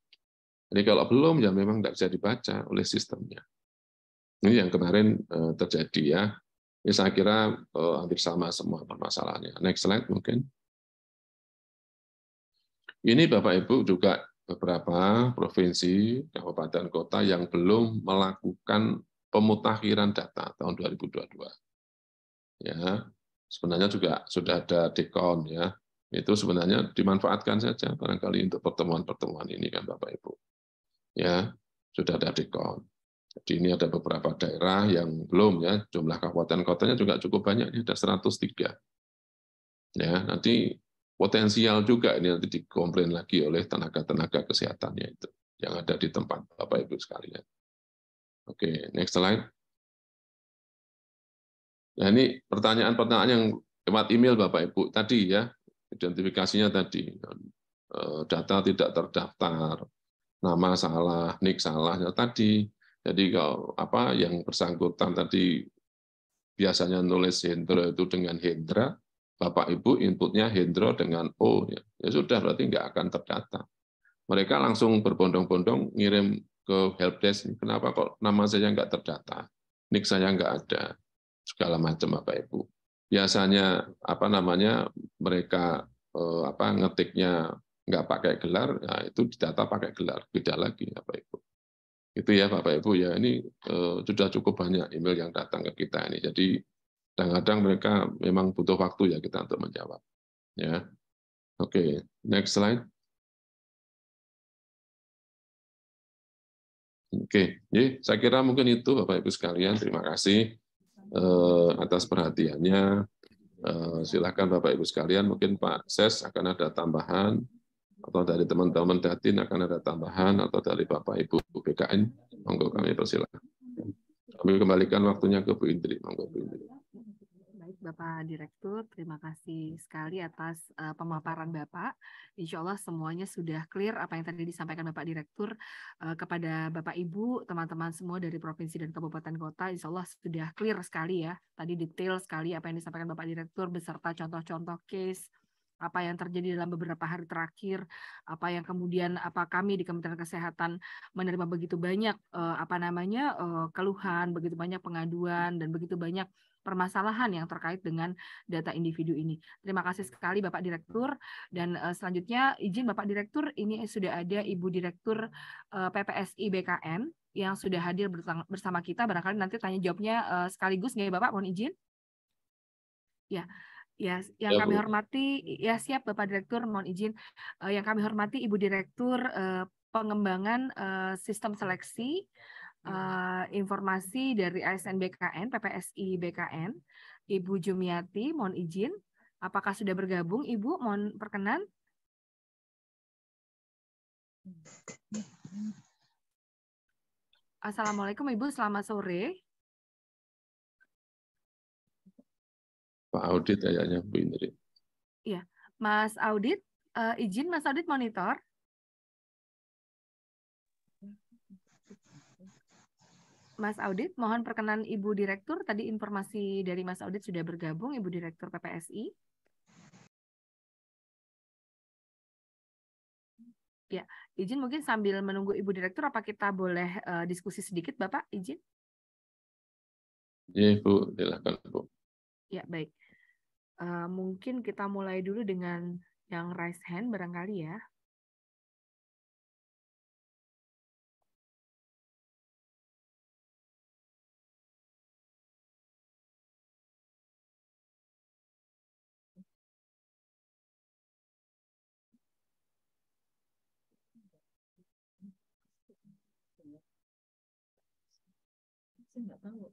Jadi kalau belum, ya memang tidak bisa dibaca oleh sistemnya. Ini yang kemarin terjadi ya. Ini saya kira hampir sama semua permasalahannya. Next slide mungkin. Ini Bapak Ibu juga beberapa provinsi, kabupaten, kota yang belum melakukan pemutakhiran data tahun 2022. Ya, sebenarnya juga sudah ada dekon ya. Itu sebenarnya dimanfaatkan saja barangkali untuk pertemuan-pertemuan ini kan Bapak Ibu. Ya, sudah ada dekon. Jadi ini ada beberapa daerah yang belum ya, jumlah kabupaten kotanya juga cukup banyak, ini ada 103. Ya, nanti potensial juga ini nanti dikomplain lagi oleh tenaga-tenaga kesehatannya itu yang ada di tempat Bapak Ibu sekalian. Oke, next slide. Nah, ini pertanyaan-pertanyaan yang lewat email Bapak Ibu tadi ya, identifikasinya tadi. Data tidak terdaftar, nama salah, nik salah ya tadi. Jadi kalau yang bersangkutan tadi biasanya nulis Hendro itu dengan Hendra, Bapak Ibu inputnya Hendro dengan O, ya sudah berarti nggak akan terdata. Mereka langsung berbondong-bondong ngirim ke helpdesk, kenapa kok nama saya nggak terdata, nik saya nggak ada, segala macam Bapak Ibu. Biasanya mereka ngetiknya nggak pakai gelar, ya itu didata pakai gelar, beda lagi Bapak Ibu. Itu ya Bapak Ibu ya, ini sudah cukup banyak email yang datang ke kita ini. Jadi kadang-kadang mereka memang butuh waktu ya kita untuk menjawab. Ya, oke, next slide. Oke, jadi saya kira mungkin itu Bapak Ibu sekalian. Terima kasih atas perhatiannya. Silakan Bapak Ibu sekalian, mungkin Pak Ses akan ada tambahan, atau dari teman-teman Datin akan ada tambahan, atau dari Bapak Ibu BKN, monggo kami persilakan. Kami kembalikan waktunya ke Bu Indri, monggo Bu Indri. Baik Bapak Direktur, terima kasih sekali atas pemaparan Bapak. Insya Allah semuanya sudah clear apa yang tadi disampaikan Bapak Direktur kepada Bapak Ibu, teman-teman semua dari provinsi dan kabupaten kota. Insya Allah sudah clear sekali ya. Tadi detail sekali apa yang disampaikan Bapak Direktur beserta contoh-contoh case apa yang terjadi dalam beberapa hari terakhir, apa yang kemudian kami di Kementerian Kesehatan menerima begitu banyak keluhan, begitu banyak pengaduan dan begitu banyak permasalahan yang terkait dengan data individu ini. Terima kasih sekali Bapak Direktur, dan selanjutnya izin Bapak Direktur, ini sudah ada Ibu Direktur PPSI BKN yang sudah hadir bersama kita. Barangkali nanti tanya jawabnya sekaligus nggak ya Bapak, mohon izin. Ya. Ya, yang kami hormati, ya siap Bapak Direktur, mohon izin. Yang kami hormati Ibu Direktur pengembangan sistem seleksi informasi dari ASN BKN, PPSI BKN. Ibu Jumiati, mohon izin. Apakah sudah bergabung, Ibu? Mohon perkenan. Assalamualaikum, Ibu. Selamat sore. Pak Audit kayaknya Bu Indri. Iya, Mas Audit, izin Mas Audit monitor. Mas Audit, mohon perkenan Ibu Direktur. Tadi informasi dari Mas Audit sudah bergabung, Ibu Direktur PPSI. Ya, izin mungkin sambil menunggu Ibu Direktur, apa kita boleh diskusi sedikit, Bapak? Izin? Iya, Bu. Silakan, Bu. Ya, baik. Mungkin kita mulai dulu dengan yang raise hand barangkali ya.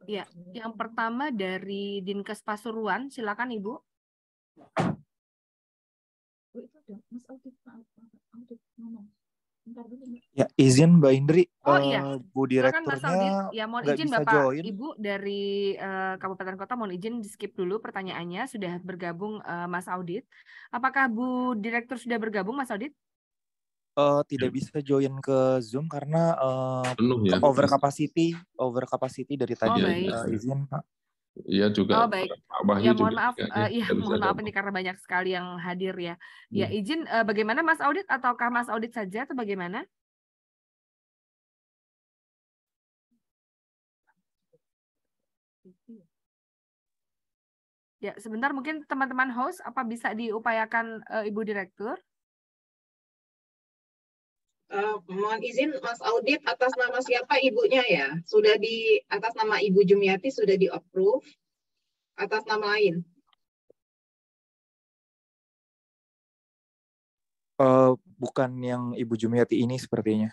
Ya, yang pertama dari Dinkes Pasuruan, silakan Ibu. Ya, izin Mbak Indri, Oh iya, Bu silakan Mas Audit. Direkturnya Ya, mohon nggak izin bisa Bapak join. Ibu dari Kabupaten Kota, mohon izin di skip dulu pertanyaannya. Sudah bergabung Mas Audit. Apakah Bu Direktur sudah bergabung, Mas Audit? Tidak bisa join ke Zoom karena Penuh ya. over capacity dari Oh, tadi. baik. Izin Pak. Iya juga. Oh, baik. Pak Wahyu Ya, mohon juga maaf. kayaknya Iya, nggak bisa mohon maaf gabung. ini karena banyak sekali yang hadir ya. Ya, izin bagaimana Mas Audit ataukah Mas Audit saja atau bagaimana? Ya, sebentar mungkin teman-teman host apa bisa diupayakan Ibu Direktur? Mohon izin Mas Audit, atas nama siapa ibunya ya? Sudah di atas nama Ibu Jumiati sudah di approve, atas nama lain? Bukan yang Ibu Jumiati ini sepertinya.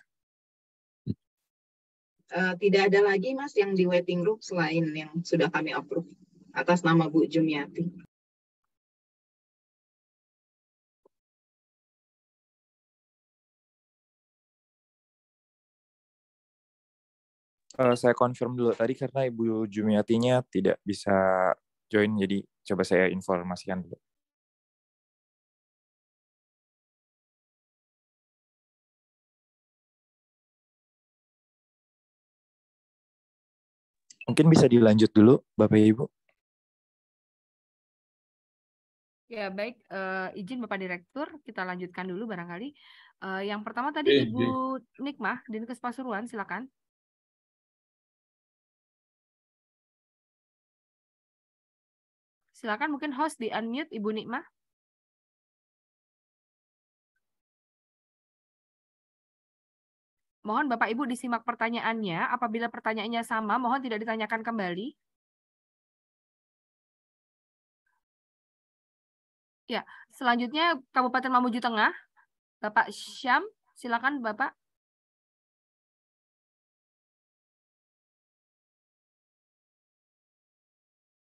Tidak ada lagi Mas yang di waiting room selain yang sudah kami approve atas nama Bu Jumiati. Saya confirm dulu tadi karena Ibu Jumiatinya tidak bisa join, jadi coba saya informasikan dulu. Mungkin bisa dilanjut dulu, Bapak Ibu. Ya, baik. Izin Bapak Direktur, kita lanjutkan dulu barangkali. Yang pertama tadi Ibu Nikmah, Dinkes Pasuruan, silakan. Silakan mungkin host di unmute Ibu Nikmah. Mohon Bapak Ibu disimak pertanyaannya. Apabila pertanyaannya sama, mohon tidak ditanyakan kembali. Ya, selanjutnya Kabupaten Mamuju Tengah, Bapak Syam, silakan Bapak.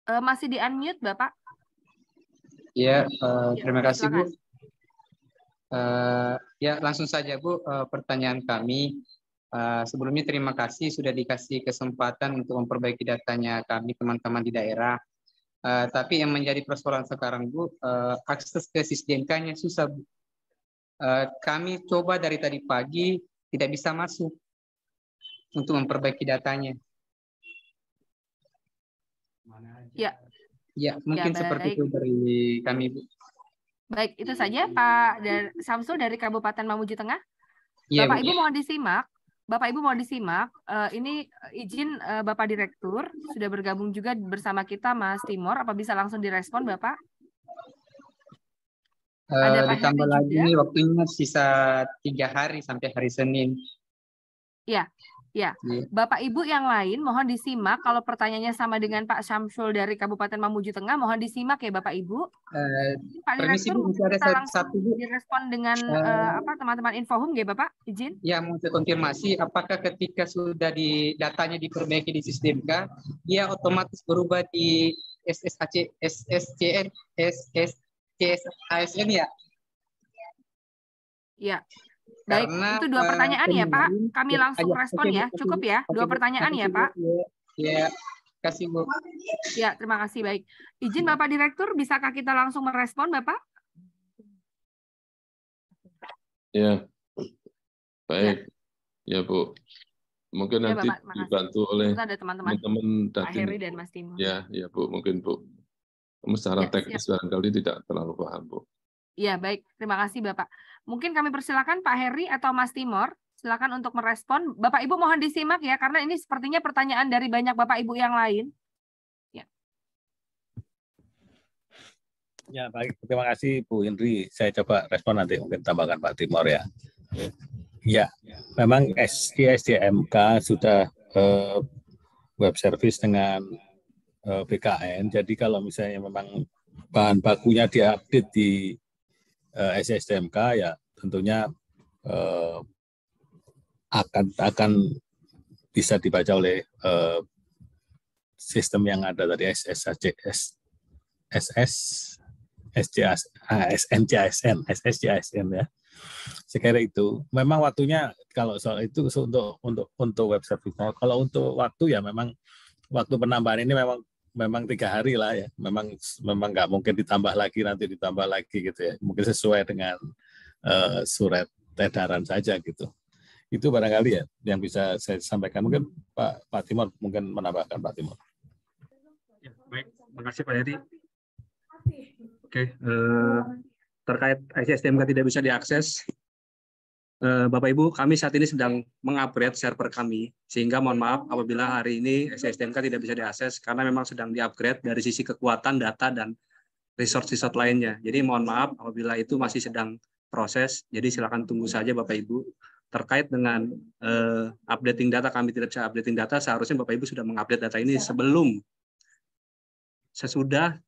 Masih di unmute Bapak. Ya, terima kasih Bu. Silakan. Ya, langsung saja Bu, pertanyaan kami. Sebelumnya terima kasih sudah dikasih kesempatan untuk memperbaiki datanya kami teman-teman di daerah. Tapi yang menjadi persoalan sekarang Bu, akses ke SISDNK-nya susah Bu. Kami coba dari tadi pagi tidak bisa masuk untuk memperbaiki datanya. Ya. Ya, mungkin Ya, seperti itu dari kami Bu. Baik, itu saja Pak Samsul dari Kabupaten Mamuju Tengah. Ya, Bapak Bu. Ibu mohon disimak. Bapak Ibu mohon disimak. Ini izin Bapak Direktur sudah bergabung juga bersama kita Mas Timor. Apa bisa langsung direspon Bapak? Ada Pak Ditambah Heri lagi juga. ini waktunya sisa 3 hari sampai hari Senin. Ya, Ya, Iya. Bapak Ibu yang lain mohon disimak. Kalau pertanyaannya sama dengan Pak Syamsul dari Kabupaten Mamuju Tengah, mohon disimak ya Bapak Ibu. Pak Permisi Direktur, Bu, mungkin masih ada kita langsung satu Bu. direspon dengan teman-teman Infohum ya Bapak, izin. Ya, mau saya konfirmasi apakah ketika sudah di datanya diperbaiki di sistem K, dia otomatis berubah di SSAC, SSCN, SSCSASN ya? Ya. Baik, Karena itu dua pertanyaan ya Pak. kemarin Kami langsung respon ya. Cukup ya, dua pertanyaan ya Pak. Ya, kasih Bu. Ya, terima kasih. Baik. Izin Bapak Direktur, bisakah kita langsung merespon Bapak? Ya, baik. Ya, Bu. Mungkin Ya nanti Bapak, makasih. dibantu oleh Serta ada teman-teman teman-teman Pak Datin. Heri dan Mas Timo. Ya, Bu. Mungkin Bu. Kamu secara Ya, teknis barangkali tidak terlalu paham, Bu. Ya, baik. Terima kasih, Bapak. Mungkin kami persilakan Pak Heri atau Mas Timor. Silakan untuk merespon. Bapak Ibu mohon disimak ya, karena ini sepertinya pertanyaan dari banyak Bapak Ibu yang lain. Ya, Ya, baik. Terima kasih Bu Indri. Saya coba respon nanti mungkin tambahkan Pak Timor ya. Ya, memang SDMK sudah web service dengan BKN. Jadi kalau misalnya memang bahan bakunya diupdate di SDMK ya tentunya akan bisa dibaca oleh sistem yang ada tadi SSJASN ya. Sekira itu memang waktunya kalau soal itu untuk web service. Kalau untuk waktu ya memang waktu penambahan ini memang 3 hari lah ya. Memang nggak mungkin ditambah lagi gitu ya. Mungkin sesuai dengan surat edaran saja gitu. Itu barangkali ya yang bisa saya sampaikan. Mungkin Pak Timor mungkin menambahkan Pak Timor. Ya, baik, terima kasih Pak Heri. Oke, terkait SSDMK tidak bisa diakses, Bapak Ibu, kami saat ini sedang mengupgrade server kami, sehingga mohon maaf apabila hari ini SSDMK tidak bisa diakses karena memang sedang diupgrade dari sisi kekuatan data dan resource lainnya. Jadi mohon maaf apabila itu masih sedang proses. Jadi silakan tunggu saja Bapak Ibu. Terkait dengan updating data, kami tidak bisa updating data. Seharusnya Bapak Ibu sudah mengupdate data ini sesudah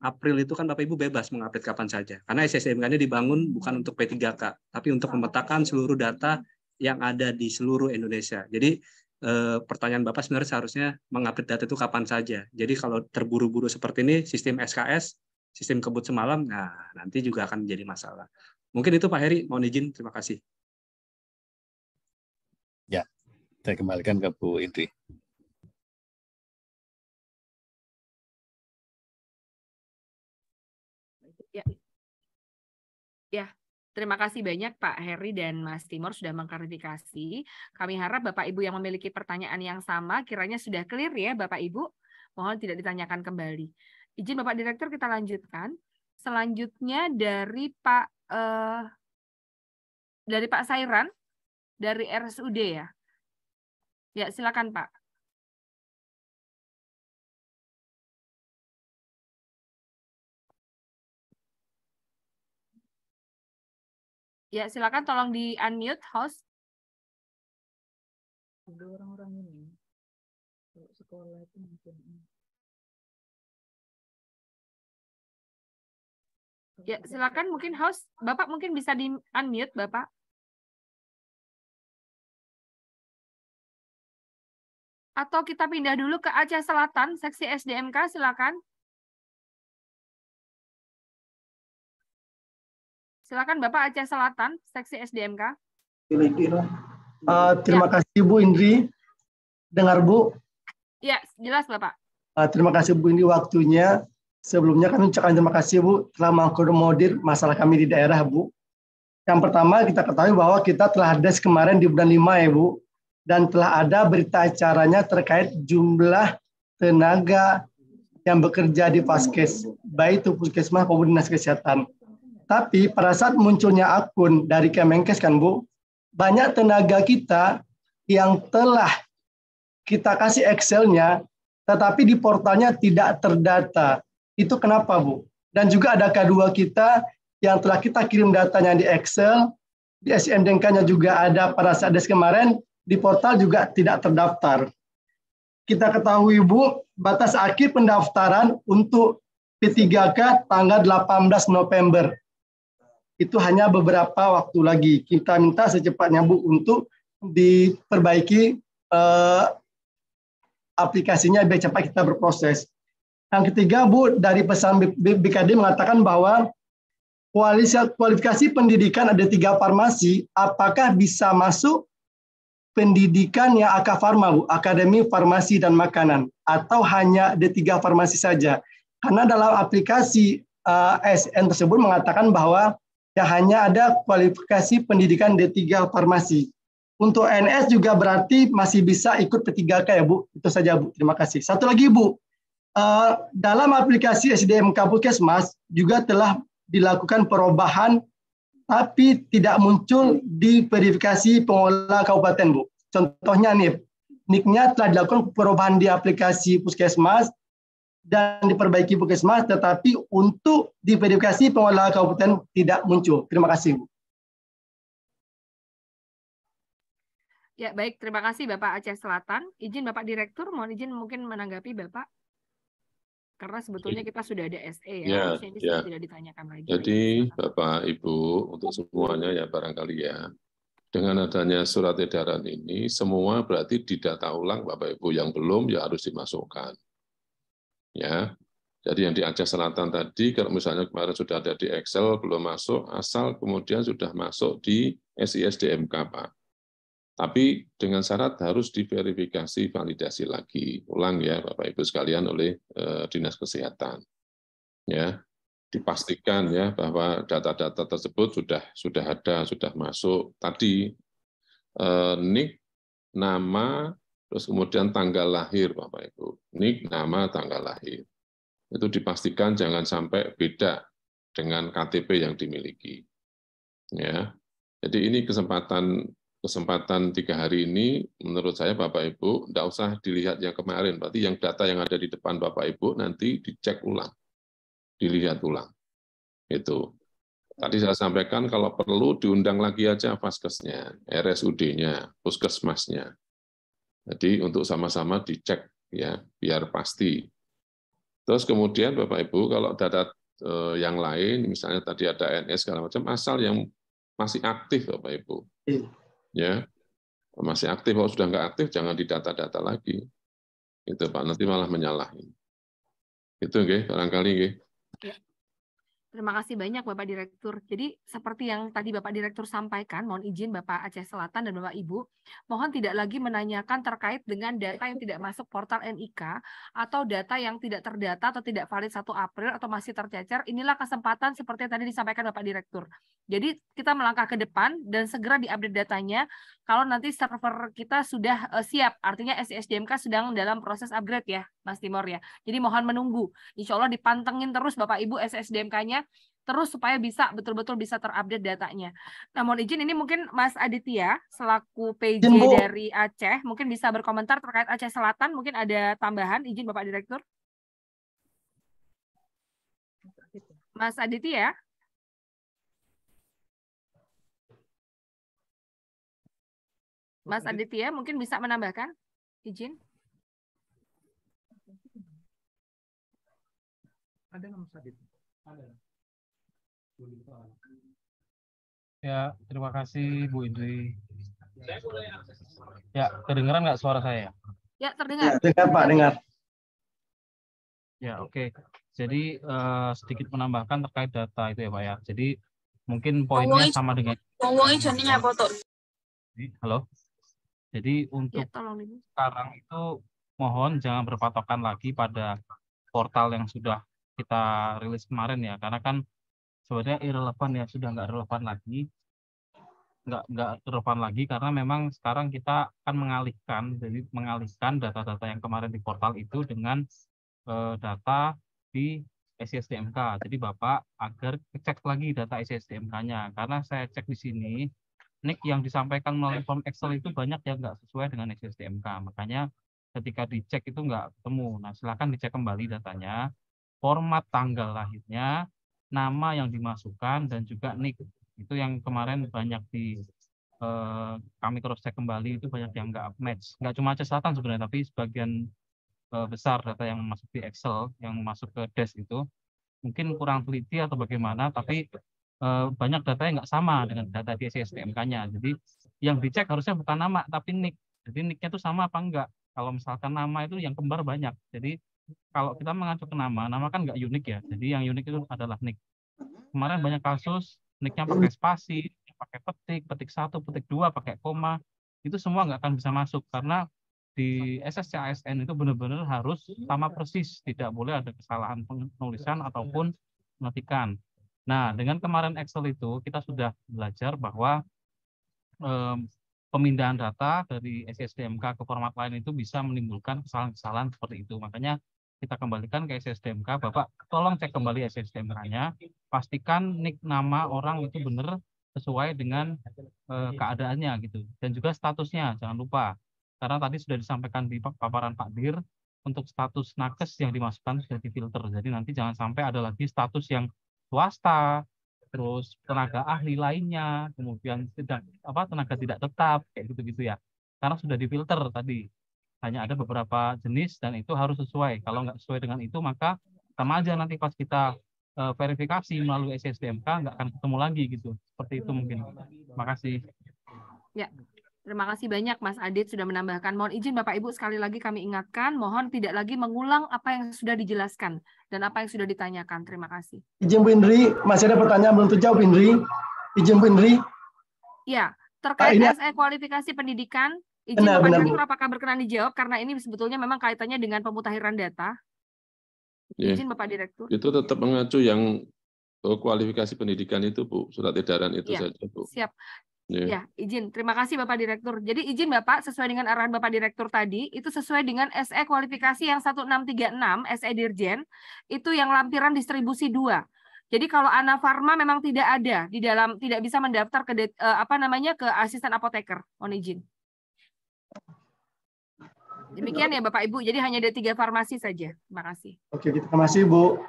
April itu kan Bapak Ibu bebas mengupdate kapan saja. Karena SSDMK-nya dibangun bukan untuk P3K, tapi untuk memetakan seluruh data yang ada di seluruh Indonesia. Jadi pertanyaan Bapak sebenarnya seharusnya mengupdate data itu kapan saja. Jadi kalau terburu-buru seperti ini, sistem SKS, sistem kebut semalam, nah nanti juga akan menjadi masalah. Mungkin itu Pak Heri, mohon izin, terima kasih. Ya, saya kembalikan ke Bu Indri. Ya, terima kasih banyak Pak Heri dan Mas Timor sudah mengklarifikasi. Kami harap Bapak Ibu yang memiliki pertanyaan yang sama kiranya sudah clear ya Bapak Ibu. Mohon tidak ditanyakan kembali. Izin Bapak Direktur kita lanjutkan. Selanjutnya dari Pak Sairan dari RSUD ya. Ya, silakan Pak. Ya, silakan tolong di unmute host. Ada orang-orang ini kalau sekolah itu mungkin. Ya, silakan mungkin host. Bapak mungkin bisa di unmute, Bapak. Atau kita pindah dulu ke Aceh Selatan, seksi SDMK, silakan. Silakan Bapak Aceh Selatan, seksi SDMK. Terima kasih Bu Indri. Dengar Bu? Ya, jelas Bapak. Terima kasih Bu Indri waktunya. Sebelumnya kami ucapkan terima kasih Bu telah mengakomodir masalah kami di daerah Bu. Yang pertama kita ketahui bahwa kita telah des kemarin di bulan 5 ya Bu. Dan telah ada berita acaranya terkait jumlah tenaga yang bekerja di Vaskes, baik itu puskesmas maupun dinas kesehatan. Tapi pada saat munculnya akun dari Kemenkes kan Bu, banyak tenaga kita yang telah kita kasih Excel-nya, tetapi di portalnya tidak terdata. Itu kenapa Bu? Dan juga ada K2 kita yang telah kita kirim datanya di Excel, di SMDK-nya juga ada pada saat des kemarin, di portal juga tidak terdaftar. Kita ketahui Bu, batas akhir pendaftaran untuk P3K tanggal 18 November. Itu hanya beberapa waktu lagi. Kita minta secepatnya Bu untuk diperbaiki aplikasinya biar cepat kita berproses. Yang ketiga Bu, dari pesan BKD mengatakan bahwa kualifikasi pendidikan ada 3 farmasi, apakah bisa masuk pendidikan yang AK Farma, Bu, Akademi Farmasi dan Makanan, atau hanya ada 3 farmasi saja? Karena dalam aplikasi ASN tersebut mengatakan bahwa ya hanya ada kualifikasi pendidikan D3 farmasi. Untuk NS juga berarti masih bisa ikut P3K ya Bu. Itu saja Bu, terima kasih. Satu lagi Bu, dalam aplikasi SDMK Puskesmas juga telah dilakukan perubahan tapi tidak muncul di verifikasi pengelola kabupaten Bu. Contohnya NIK-nya telah dilakukan perubahan di aplikasi Puskesmas dan diperbaiki Puskesmas, tetapi untuk di verifikasi pengelola kabupaten tidak muncul. Terima kasih Bu. Ya, baik. Terima kasih Bapak Aceh Selatan. Izin Bapak Direktur, mohon izin mungkin menanggapi Bapak. Karena sebetulnya kita sudah ada SE ya, harusnya ini sudah tidak ditanyakan lagi. Jadi Bapak Ibu, untuk semuanya ya barangkali ya, dengan adanya surat edaran ini, semua berarti didata ulang Bapak Ibu, yang belum ya harus dimasukkan. Ya, jadi yang di Aceh Selatan tadi, kalau misalnya kemarin sudah ada di Excel, belum masuk, asal kemudian sudah masuk di SISDMK Pak. Tapi dengan syarat harus diverifikasi, validasi lagi, ulang ya Bapak Ibu sekalian oleh Dinas Kesehatan. Ya, dipastikan ya bahwa data-data tersebut sudah ada, sudah masuk. Tadi NIK, nama, terus kemudian tanggal lahir Bapak Ibu. NIK, nama, tanggal lahir. Itu dipastikan jangan sampai beda dengan KTP yang dimiliki. Ya, jadi ini kesempatan 3 hari ini, menurut saya Bapak Ibu, tidak usah dilihat yang kemarin, berarti yang data yang ada di depan Bapak Ibu nanti dicek ulang, dilihat ulang. Itu. Tadi saya sampaikan kalau perlu diundang lagi aja Vaskesnya, RSUD-nya, Puskesmasnya. Jadi untuk sama-sama dicek ya, biar pasti. Terus kemudian Bapak Ibu, kalau data yang lain, misalnya tadi ada NS segala macam, asal yang masih aktif Bapak Ibu. Ya, masih aktif, kalau sudah nggak aktif jangan didata-data lagi. Itu Pak, nanti malah menyalahin. Itu nggih, barangkali nggih. Ya. Terima kasih banyak Bapak Direktur. Jadi seperti yang tadi Bapak Direktur sampaikan, mohon izin Bapak Aceh Selatan dan Bapak Ibu, mohon tidak lagi menanyakan terkait dengan data yang tidak masuk portal NIK atau data yang tidak terdata atau tidak valid 1 April atau masih tercecer. Inilah kesempatan seperti yang tadi disampaikan Bapak Direktur. Jadi kita melangkah ke depan dan segera diupdate datanya kalau nanti server kita sudah siap. Artinya SISDMK sedang dalam proses upgrade ya, Mas Timor ya. Jadi mohon menunggu. Insya Allah dipantengin terus Bapak Ibu SISDMK-nya terus supaya bisa betul-betul bisa terupdate datanya. Nah, mohon izin ini mungkin Mas Aditya selaku PJ dari Aceh mungkin bisa berkomentar terkait Aceh Selatan, mungkin ada tambahan, izin Bapak Direktur. Mas Aditya. Mas Aditya mungkin bisa menambahkan, izin. Ada nggak Mas Aditya? Ada. Ya, terima kasih Bu Indri. Ya, kedengeran nggak suara saya? Ya, terdengar. Ya, dengar Pak, dengar. Ya, oke. Jadi sedikit menambahkan terkait data itu ya Pak ya. Jadi mungkin poinnya sama dengan. Halo. Jadi untuk sekarang itu mohon jangan berpatokan lagi pada portal yang sudah kita rilis kemarin ya, karena kan sebenarnya irrelevan ya, sudah nggak relevan lagi, nggak relevan lagi karena memang sekarang kita akan mengalihkan data-data yang kemarin di portal itu dengan data di SISDMK. Jadi Bapak agar cek lagi data SISDMK-nya, karena saya cek di sini NIK yang disampaikan melalui form Excel itu banyak yang nggak sesuai dengan SISDMK. Makanya ketika dicek itu nggak ketemu. Nah, silakan dicek kembali datanya, format tanggal lahirnya, nama yang dimasukkan, dan juga NIK. Itu yang kemarin banyak kami cross check kembali itu banyak yang nggak match. Nggak cuma Aceh Selatan sebenarnya, tapi sebagian besar data yang masuk di Excel, yang masuk ke Desk itu mungkin kurang teliti atau bagaimana, tapi banyak data yang nggak sama dengan data di SISDMK-nya. Jadi yang dicek harusnya bukan nama, tapi nick. Jadi nick-nya itu sama apa enggak. Kalau misalkan nama itu yang kembar banyak. Jadi kalau kita mengacu ke nama kan nggak unik ya. Jadi yang unik itu adalah nick. Kemarin banyak kasus nick-nya pakai spasi, pakai petik 1, petik 2, pakai koma. Itu semua nggak akan bisa masuk karena di SSC ASN itu benar-benar harus sama persis, tidak boleh ada kesalahan penulisan ataupun pengetikan. Nah, dengan kemarin Excel itu kita sudah belajar bahwa pemindahan data dari SISDMK ke format lain itu bisa menimbulkan kesalahan-kesalahan seperti itu. Makanya kita kembalikan ke SISDMK, Bapak tolong cek kembali SISDMK-nya, pastikan nick nama orang itu benar sesuai dengan keadaannya gitu, dan juga statusnya jangan lupa. Karena tadi sudah disampaikan di paparan Pak Dir, untuk status nakes yang dimasukkan sudah difilter. Jadi nanti jangan sampai ada lagi status yang swasta, terus tenaga ahli lainnya, kemudian tenaga tidak tetap, kayak gitu-gitu ya. Karena sudah difilter tadi. Hanya ada beberapa jenis dan itu harus sesuai. Kalau nggak sesuai dengan itu, maka sama aja nanti pas kita verifikasi melalui SISDMK nggak akan ketemu lagi gitu. Seperti itu mungkin. Terima kasih. Ya. Terima kasih banyak Mas Adit sudah menambahkan. Mohon izin Bapak Ibu sekali lagi kami ingatkan, mohon tidak lagi mengulang apa yang sudah dijelaskan dan apa yang sudah ditanyakan. Terima kasih. Izin Bu Indri, masih ada pertanyaan belum terjawab Indri. Izin Bu Indri. Ya, terkait SE kualifikasi pendidikan, izin Bapak Direktur apakah berkenan dijawab karena ini sebetulnya memang kaitannya dengan pemutakhiran data. Izin Bapak Direktur. Itu tetap mengacu yang kualifikasi pendidikan itu Bu, surat edaran itu saja Bu. Siap. Ya, izin. Terima kasih Bapak Direktur. Jadi izin Bapak, sesuai dengan arahan Bapak Direktur tadi, itu sesuai dengan SE kualifikasi yang 1636, SE Dirjen, itu yang lampiran distribusi 2. Jadi kalau Ana Farma memang tidak ada di dalam, tidak bisa mendaftar ke ke asisten apoteker. Mohon izin. Demikian ya Bapak Ibu. Jadi hanya ada 3 farmasi saja. Terima kasih. Oke, terima kasih Bu.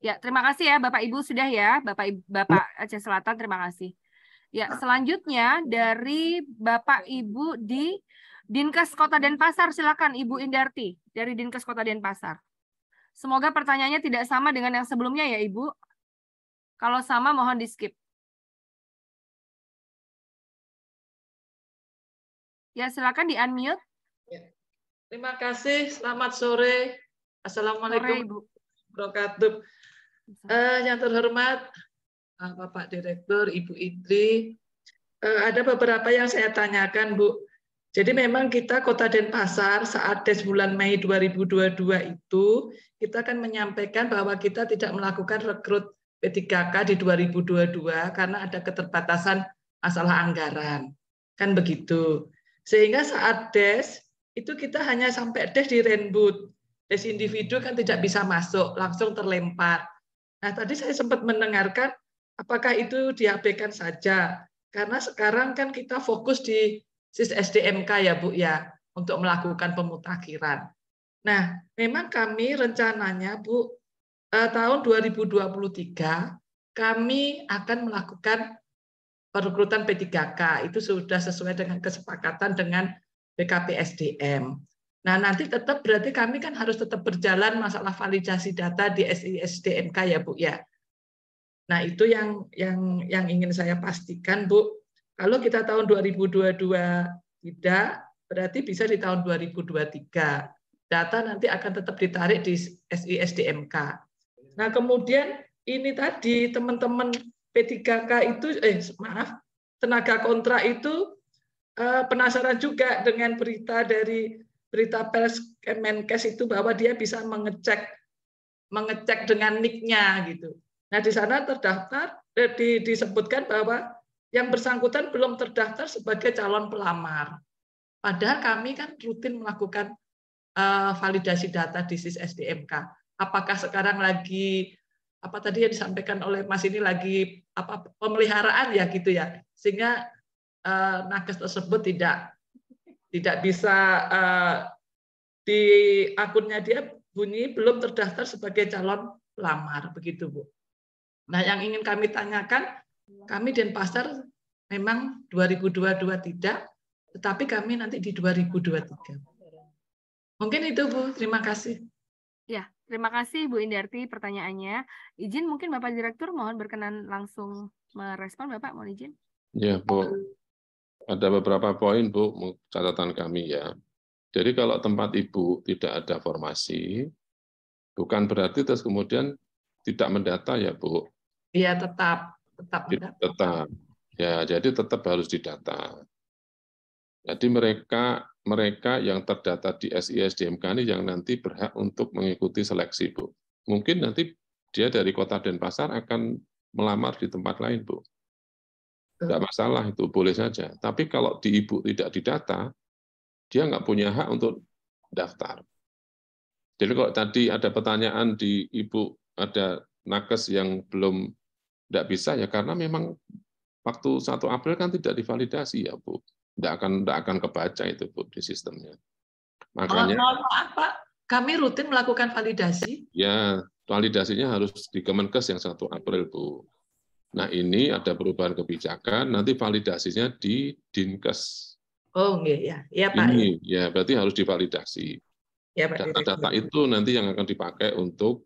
Ya, terima kasih ya Bapak Ibu sudah ya, Bapak Aceh Selatan, terima kasih. Ya, selanjutnya dari Bapak Ibu di Dinkes Kota Denpasar, silakan Ibu Indarti dari Dinkes Kota Denpasar. Semoga pertanyaannya tidak sama dengan yang sebelumnya ya Ibu. Kalau sama mohon di-skip. Ya, silakan di-unmute. Ya. Terima kasih, selamat sore. Assalamualaikum warahmatullahi wabarakatuh. Yang terhormat Bapak Direktur, Ibu Indri, ada beberapa yang saya tanyakan, Bu. Jadi memang kita Kota Denpasar saat tes bulan Mei 2022 itu, kita kan menyampaikan bahwa kita tidak melakukan rekrut P3K di 2022 karena ada keterbatasan masalah anggaran. Kan begitu. Sehingga saat tes, itu kita hanya sampai tes di Renbud. Tes individu kan tidak bisa masuk, langsung terlempar. Nah, tadi saya sempat mendengarkan apakah itu diabaikan saja? Karena sekarang kan kita fokus di SISDMK ya Bu ya, untuk melakukan pemutakhiran. Nah, memang kami rencananya Bu, tahun 2023 kami akan melakukan perekrutan P3K. Itu sudah sesuai dengan kesepakatan dengan BKPSDM. Nah, nanti tetap berarti kami kan harus tetap berjalan masalah validasi data di SISDMK ya Bu ya. Nah, itu yang ingin saya pastikan, Bu. Kalau kita tahun 2022 tidak, berarti bisa di tahun 2023. Data nanti akan tetap ditarik di SISDMK. Nah, kemudian ini tadi teman-teman P3K itu, tenaga kontrak itu penasaran juga dengan berita pers Kemenkes itu bahwa dia bisa mengecek dengan nick-nya gitu. Nah, di sana terdaftar, disebutkan bahwa yang bersangkutan belum terdaftar sebagai calon pelamar. Padahal kami kan rutin melakukan validasi data di SISDMK. Apakah sekarang lagi, apa tadi yang disampaikan oleh Mas ini lagi pemeliharaan ya gitu ya, sehingga nakes tersebut tidak bisa di akunnya dia bunyi belum terdaftar sebagai calon pelamar, begitu Bu. Nah, yang ingin kami tanyakan, kami Denpasar memang 2022 tidak, tetapi kami nanti di 2023. Mungkin itu Bu, terima kasih. Ya, terima kasih Bu Indarti pertanyaannya. Izin mungkin Bapak Direktur mohon berkenan langsung merespon Bapak, mohon izin. Ya Bu, ada beberapa poin Bu, catatan kami ya. Jadi kalau tempat Ibu tidak ada formasi, bukan berarti terus kemudian tidak mendata ya Bu. Iya, tetap mendata. Tetap. Ya, jadi tetap harus didata. Jadi mereka yang terdata di SISDMK ini yang nanti berhak untuk mengikuti seleksi, Bu. Mungkin nanti dia dari Kota Denpasar akan melamar di tempat lain, Bu. Tidak masalah, itu boleh saja. Tapi kalau di Ibu tidak didata, dia nggak punya hak untuk daftar. Jadi kalau tadi ada pertanyaan di Ibu, ada nakes yang belum tidak bisa, ya karena memang waktu 1 April kan tidak divalidasi ya, Bu. Tidak akan kebaca itu, Bu, di sistemnya. Makanya, mohon maaf, Pak, kami rutin melakukan validasi. ya, validasinya harus di Kemenkes yang 1 April, Bu. Nah, ini ada perubahan kebijakan, nanti validasinya di Dinkes. Oh, iya, ya, Pak. Ini, ya, berarti harus divalidasi. Ya, Pak. Data-data itu nanti yang akan dipakai untuk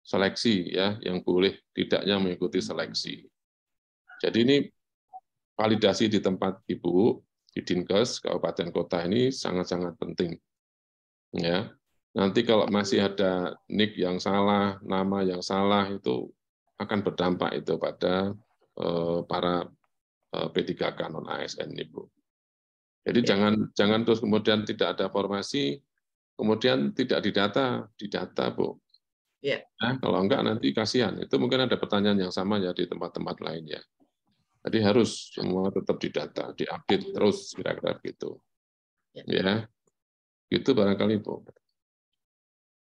seleksi, ya, yang boleh tidaknya mengikuti seleksi. Jadi ini validasi di tempat Ibu, di Dinkes, kabupaten kota ini sangat-sangat penting. Ya, nanti kalau masih ada NIK yang salah, nama yang salah, itu akan berdampak itu pada para P3K non-ASN ini, Bu. Jadi jangan terus kemudian tidak ada formasi, kemudian tidak didata, Bu. Ya. Nah, kalau enggak nanti kasihan. Itu mungkin ada pertanyaan yang sama ya di tempat-tempat lain ya. Jadi harus semua tetap didata, diupdate terus kira-kira gitu. Ya, gitu barangkali Bu.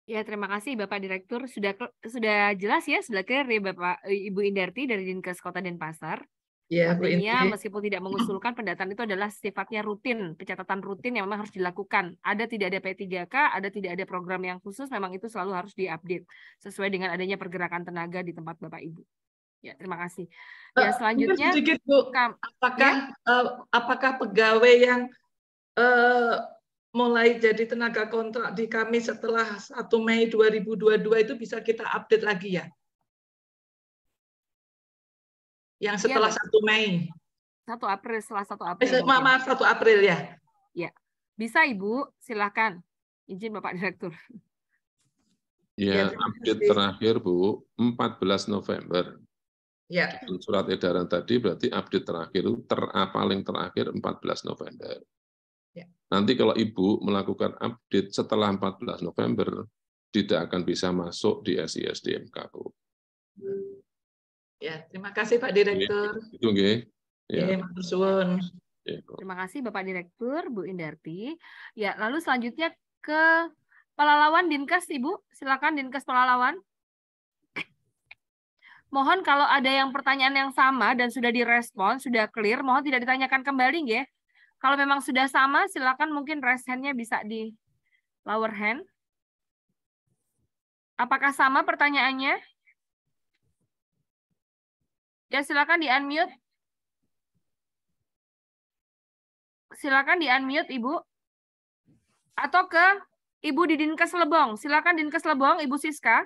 Ya, terima kasih Bapak Direktur. Sudah jelas ya, sudah clear ya Bapak Ibu Indarti dari Dinkes Kota Denpasar. Ya, Bu Artinya Inti. meskipun tidak mengusulkan, pendataan itu adalah sifatnya rutin, pencatatan rutin yang memang harus dilakukan. Ada tidak ada P3K, ada tidak ada program yang khusus, memang itu selalu harus diupdate sesuai dengan adanya pergerakan tenaga di tempat Bapak Ibu. Ya, terima kasih. Ya, selanjutnya sedikit, Bu. Apakah pegawai yang mulai jadi tenaga kontrak di kami setelah 1 Mei 2022 itu bisa kita update lagi ya? Yang setelah 1 Mei. 1 April, setelah 1 April. Maaf, 1 April ya. Ya, bisa Ibu, silakan. Izin Bapak Direktur. Ya, update terakhir Bu, 14 November. Ya. Surat edaran tadi berarti update terakhir itu paling terakhir 14 November. Ya. Nanti kalau Ibu melakukan update setelah 14 November, tidak akan bisa masuk di SISDMK, Bu. Ya, terima kasih Pak Direktur. Itu nggih. Ya. Terima kasih Bapak Direktur, Bu Indarti. Ya, lalu selanjutnya ke Pelalawan Dinkes, Ibu. Silakan Dinkes Pelalawan. Mohon kalau ada yang pertanyaan yang sama dan sudah direspon, sudah clear, mohon tidak ditanyakan kembali nggih. Kalau memang sudah sama, silakan mungkin raise hand-nya bisa di lower hand. Apakah sama pertanyaannya? Ya, silakan di-unmute. Silakan di-unmute, Ibu. Atau ke Ibu di Dinkes Lebong. Silakan Dinkes Lebong, Ibu Siska.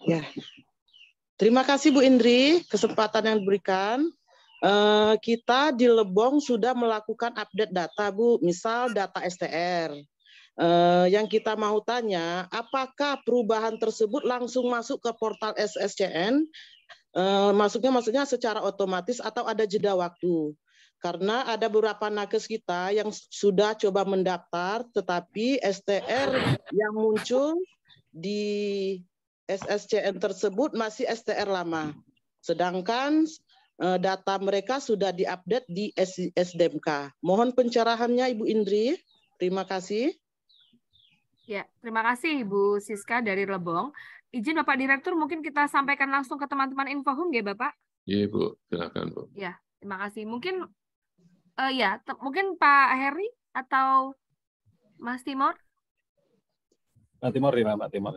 Ya. Terima kasih Bu Indri, kesempatan yang diberikan. Kita di Lebong sudah melakukan update data, Bu. Misal data STR. Yang kita mau tanya, apakah perubahan tersebut langsung masuk ke portal SSCN? Maksudnya secara otomatis atau ada jeda waktu? Karena ada beberapa nakes kita yang sudah coba mendaftar, tetapi STR yang muncul di SSCN tersebut masih STR lama. Sedangkan data mereka sudah diupdate di SDMK. Mohon pencerahannya Ibu Indri. Terima kasih. Ya, terima kasih Ibu Siska dari Lebong. Izin Bapak Direktur, mungkin kita sampaikan langsung ke teman-teman Infohum ya Bapak? Iya Bu, silakan Bu. Ya, terima kasih. Mungkin mungkin Pak Heri atau Mas Timur? Pak Timur ya, Pak Timur.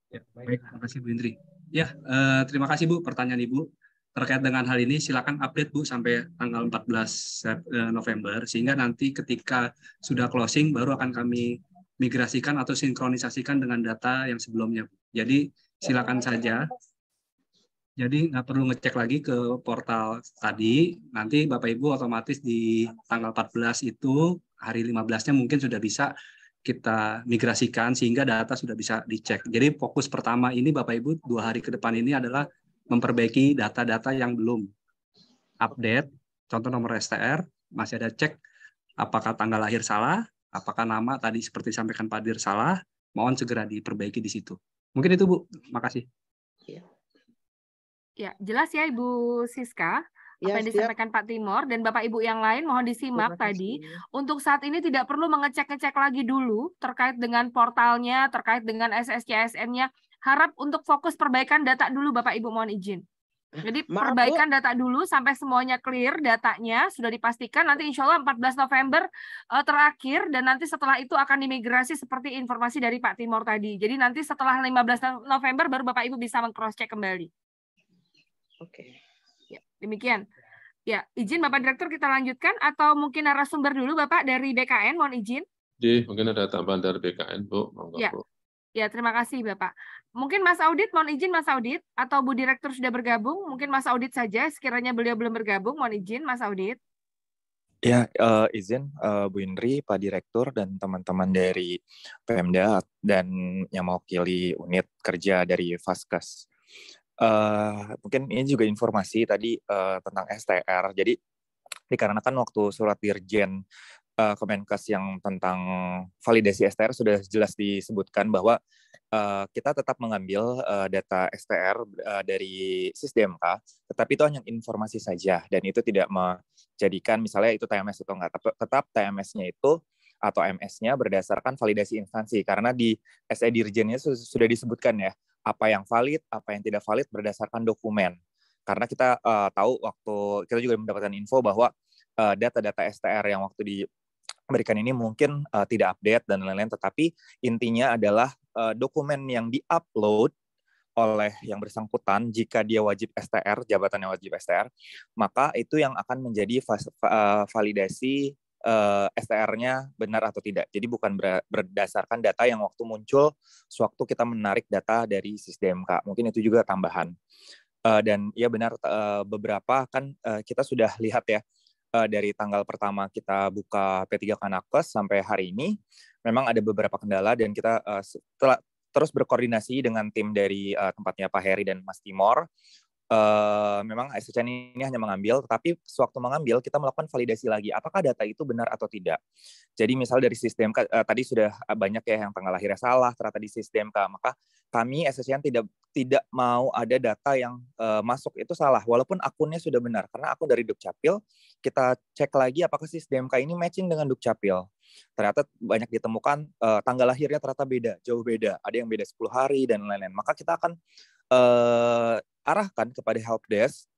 Ya, baik, terima kasih Bu Indri. Ya, terima kasih Bu pertanyaan Ibu. Terkait dengan hal ini, silakan update Bu sampai tanggal 14 November, sehingga nanti ketika sudah closing baru akan kami migrasikan atau sinkronisasikan dengan data yang sebelumnya. Jadi silakan saja. Jadi nggak perlu ngecek lagi ke portal tadi, nanti Bapak Ibu otomatis di tanggal 14 itu, hari 15-nya mungkin sudah bisa kita migrasikan sehingga data sudah bisa dicek. Jadi fokus pertama ini Bapak Ibu 2 hari ke depan ini adalah memperbaiki data-data yang belum update, contoh nomor STR, masih ada cek apakah tanggal lahir salah, apakah nama tadi seperti disampaikan Pak Dir salah, mohon segera diperbaiki di situ. Mungkin itu Bu, makasih. Ya, jelas ya Ibu Siska. Apa Ya, yang disampaikan Pak Timor dan Bapak Ibu yang lain mohon disimak tadi. Untuk saat ini tidak perlu mengecek-ngecek lagi dulu terkait dengan portalnya, terkait dengan SSCSN-nya. Harap untuk fokus perbaikan data dulu Bapak Ibu mohon izin. Jadi perbaikan data dulu sampai semuanya clear datanya, sudah dipastikan nanti insya Allah 14 November terakhir dan nanti setelah itu akan dimigrasi seperti informasi dari Pak Timor tadi. Jadi nanti setelah 15 November baru Bapak Ibu bisa meng-cross check kembali. Oke. Ya, demikian. Ya, izin Bapak Direktur kita lanjutkan atau mungkin narasumber dulu Bapak dari BKN, mohon izin. Mungkin ada tambahan dari BKN, Bu. Monggo, Ya. Bu. Ya, terima kasih Bapak. Mungkin Mas Audit, mohon izin Mas Audit, atau Bu Direktur sudah bergabung, mungkin Mas Audit saja, sekiranya beliau belum bergabung, mohon izin Mas Audit. Ya, izin Bu Indri, Pak Direktur, dan teman-teman dari Pemda dan yang mewakili unit kerja dari Faskes. Mungkin ini juga informasi tadi tentang STR. Jadi dikarenakan waktu surat Dirjen Kemenkes yang tentang validasi STR sudah jelas disebutkan bahwa kita tetap mengambil data STR dari SISDMK, tetapi itu hanya informasi saja dan itu tidak menjadikan misalnya itu TMS atau enggak. Tetap TMS-nya itu atau MS-nya berdasarkan validasi instansi karena di SE Dirjennya sudah disebutkan ya apa yang valid, apa yang tidak valid berdasarkan dokumen. Karena kita tahu waktu kita juga mendapatkan info bahwa data-data STR yang waktu diberikan ini mungkin tidak update dan lain-lain, tetapi intinya adalah dokumen yang di-upload oleh yang bersangkutan jika dia wajib STR, jabatannya wajib STR, maka itu yang akan menjadi validasi STR-nya benar atau tidak. Jadi bukan berdasarkan data yang waktu muncul sewaktu kita menarik data dari SISDMK. Mungkin itu juga tambahan. Dan ya benar beberapa kan kita sudah lihat ya dari tanggal pertama kita buka P3 Kanakes sampai hari ini memang ada beberapa kendala dan kita terus berkoordinasi dengan tim dari tempatnya Pak Heri dan Mas Timor. Memang SCN ini hanya mengambil, tetapi sewaktu mengambil kita melakukan validasi lagi apakah data itu benar atau tidak. Jadi misal dari sistem tadi sudah banyak ya yang tanggal lahirnya salah ternyata di sistem maka kami SCN tidak mau ada data yang masuk itu salah walaupun akunnya sudah benar karena akun dari Dukcapil kita cek lagi apakah sistem ini matching dengan Dukcapil. Ternyata banyak ditemukan tanggal lahirnya ternyata beda, jauh beda, ada yang beda 10 hari dan lain-lain. Maka kita akan arahkan kepada helpdesk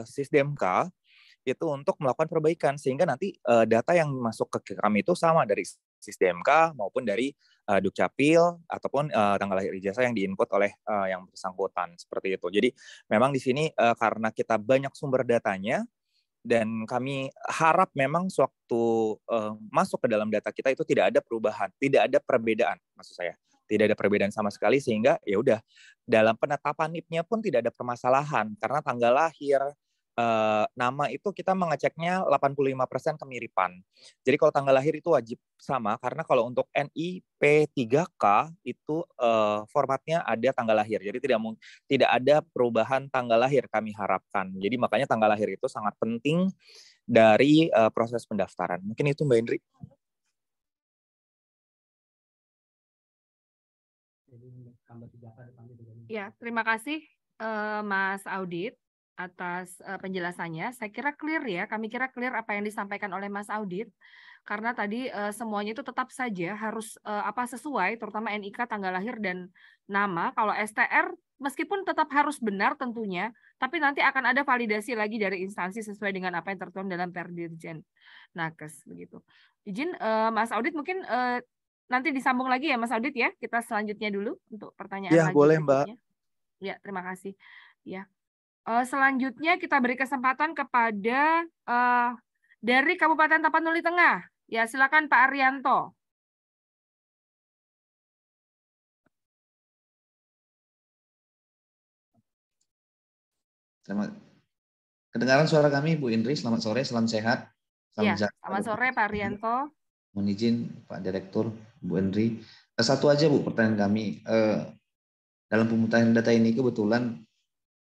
SISDMK itu untuk melakukan perbaikan sehingga nanti data yang masuk ke kami itu sama dari SISDMK maupun dari Dukcapil ataupun tanggal lahir ijazah yang diinput oleh yang bersangkutan seperti itu. Jadi memang di sini karena kita banyak sumber datanya dan kami harap memang sewaktu masuk ke dalam data kita itu tidak ada perubahan, tidak ada perbedaan maksud saya. Tidak ada perbedaan sama sekali sehingga ya udah dalam penetapan NIP-nya pun tidak ada permasalahan karena tanggal lahir, nama itu kita mengeceknya 85% kemiripan. Jadi kalau tanggal lahir itu wajib sama karena kalau untuk NIP3K itu formatnya ada tanggal lahir. Jadi tidak ada perubahan tanggal lahir kami harapkan. Jadi makanya tanggal lahir itu sangat penting dari proses pendaftaran. Mungkin itu Mbak Indri. Ya, terima kasih Mas Audit atas penjelasannya. Saya kira clear ya, kami kira clear apa yang disampaikan oleh Mas Audit. Karena tadi semuanya itu tetap saja harus sesuai, terutama NIK, tanggal lahir, dan nama. Kalau STR, meskipun tetap harus benar tentunya, tapi nanti akan ada validasi lagi dari instansi sesuai dengan apa yang tertuang dalam Perdirjen Nakes. Begitu. Izin Mas Audit mungkin nanti disambung lagi ya Mas Audit ya. Kita selanjutnya dulu untuk pertanyaan Ya, lagi boleh, berikutnya. Mbak. Ya, terima kasih. Ya. Selanjutnya kita beri kesempatan kepada dari Kabupaten Tapanuli Tengah. Ya, silakan Pak Arianto. Selamat. Kedengaran suara kami, Bu Indri. Selamat sore, salam sehat. Ya, selamat sore Pak Arianto. Mohon izin Pak Direktur, Bu Indri. Satu aja Bu pertanyaan kami. Dalam pemutahiran data ini kebetulan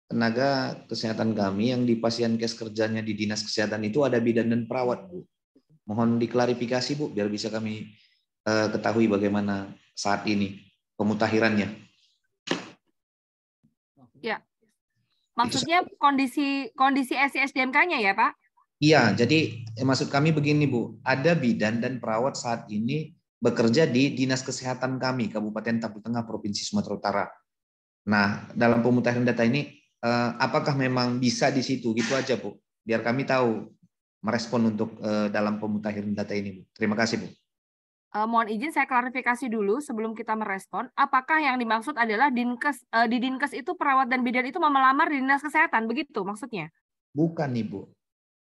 tenaga kesehatan kami yang di pasienkes kerjanya di dinas kesehatan itu ada bidan dan perawat, Bu. Mohon diklarifikasi, Bu, biar bisa kami ketahui bagaimana saat ini pemutahirannya. Ya, maksudnya kondisi SDMK-nya ya, Pak? Iya, jadi maksud kami begini, Bu. Ada bidan dan perawat saat ini bekerja di dinas kesehatan kami, Kabupaten Tapul Tengah, Provinsi Sumatera Utara. Nah, dalam pemutahiran data ini, apakah memang bisa di situ? Gitu aja, Bu. Biar kami tahu merespon untuk dalam pemutahiran data ini, Bu. Terima kasih, Bu. Mohon izin saya klarifikasi dulu sebelum kita merespon. Apakah yang dimaksud adalah di Dinkes itu perawat dan bidan itu mau melamar di dinas kesehatan, begitu maksudnya? Bukan, Ibu.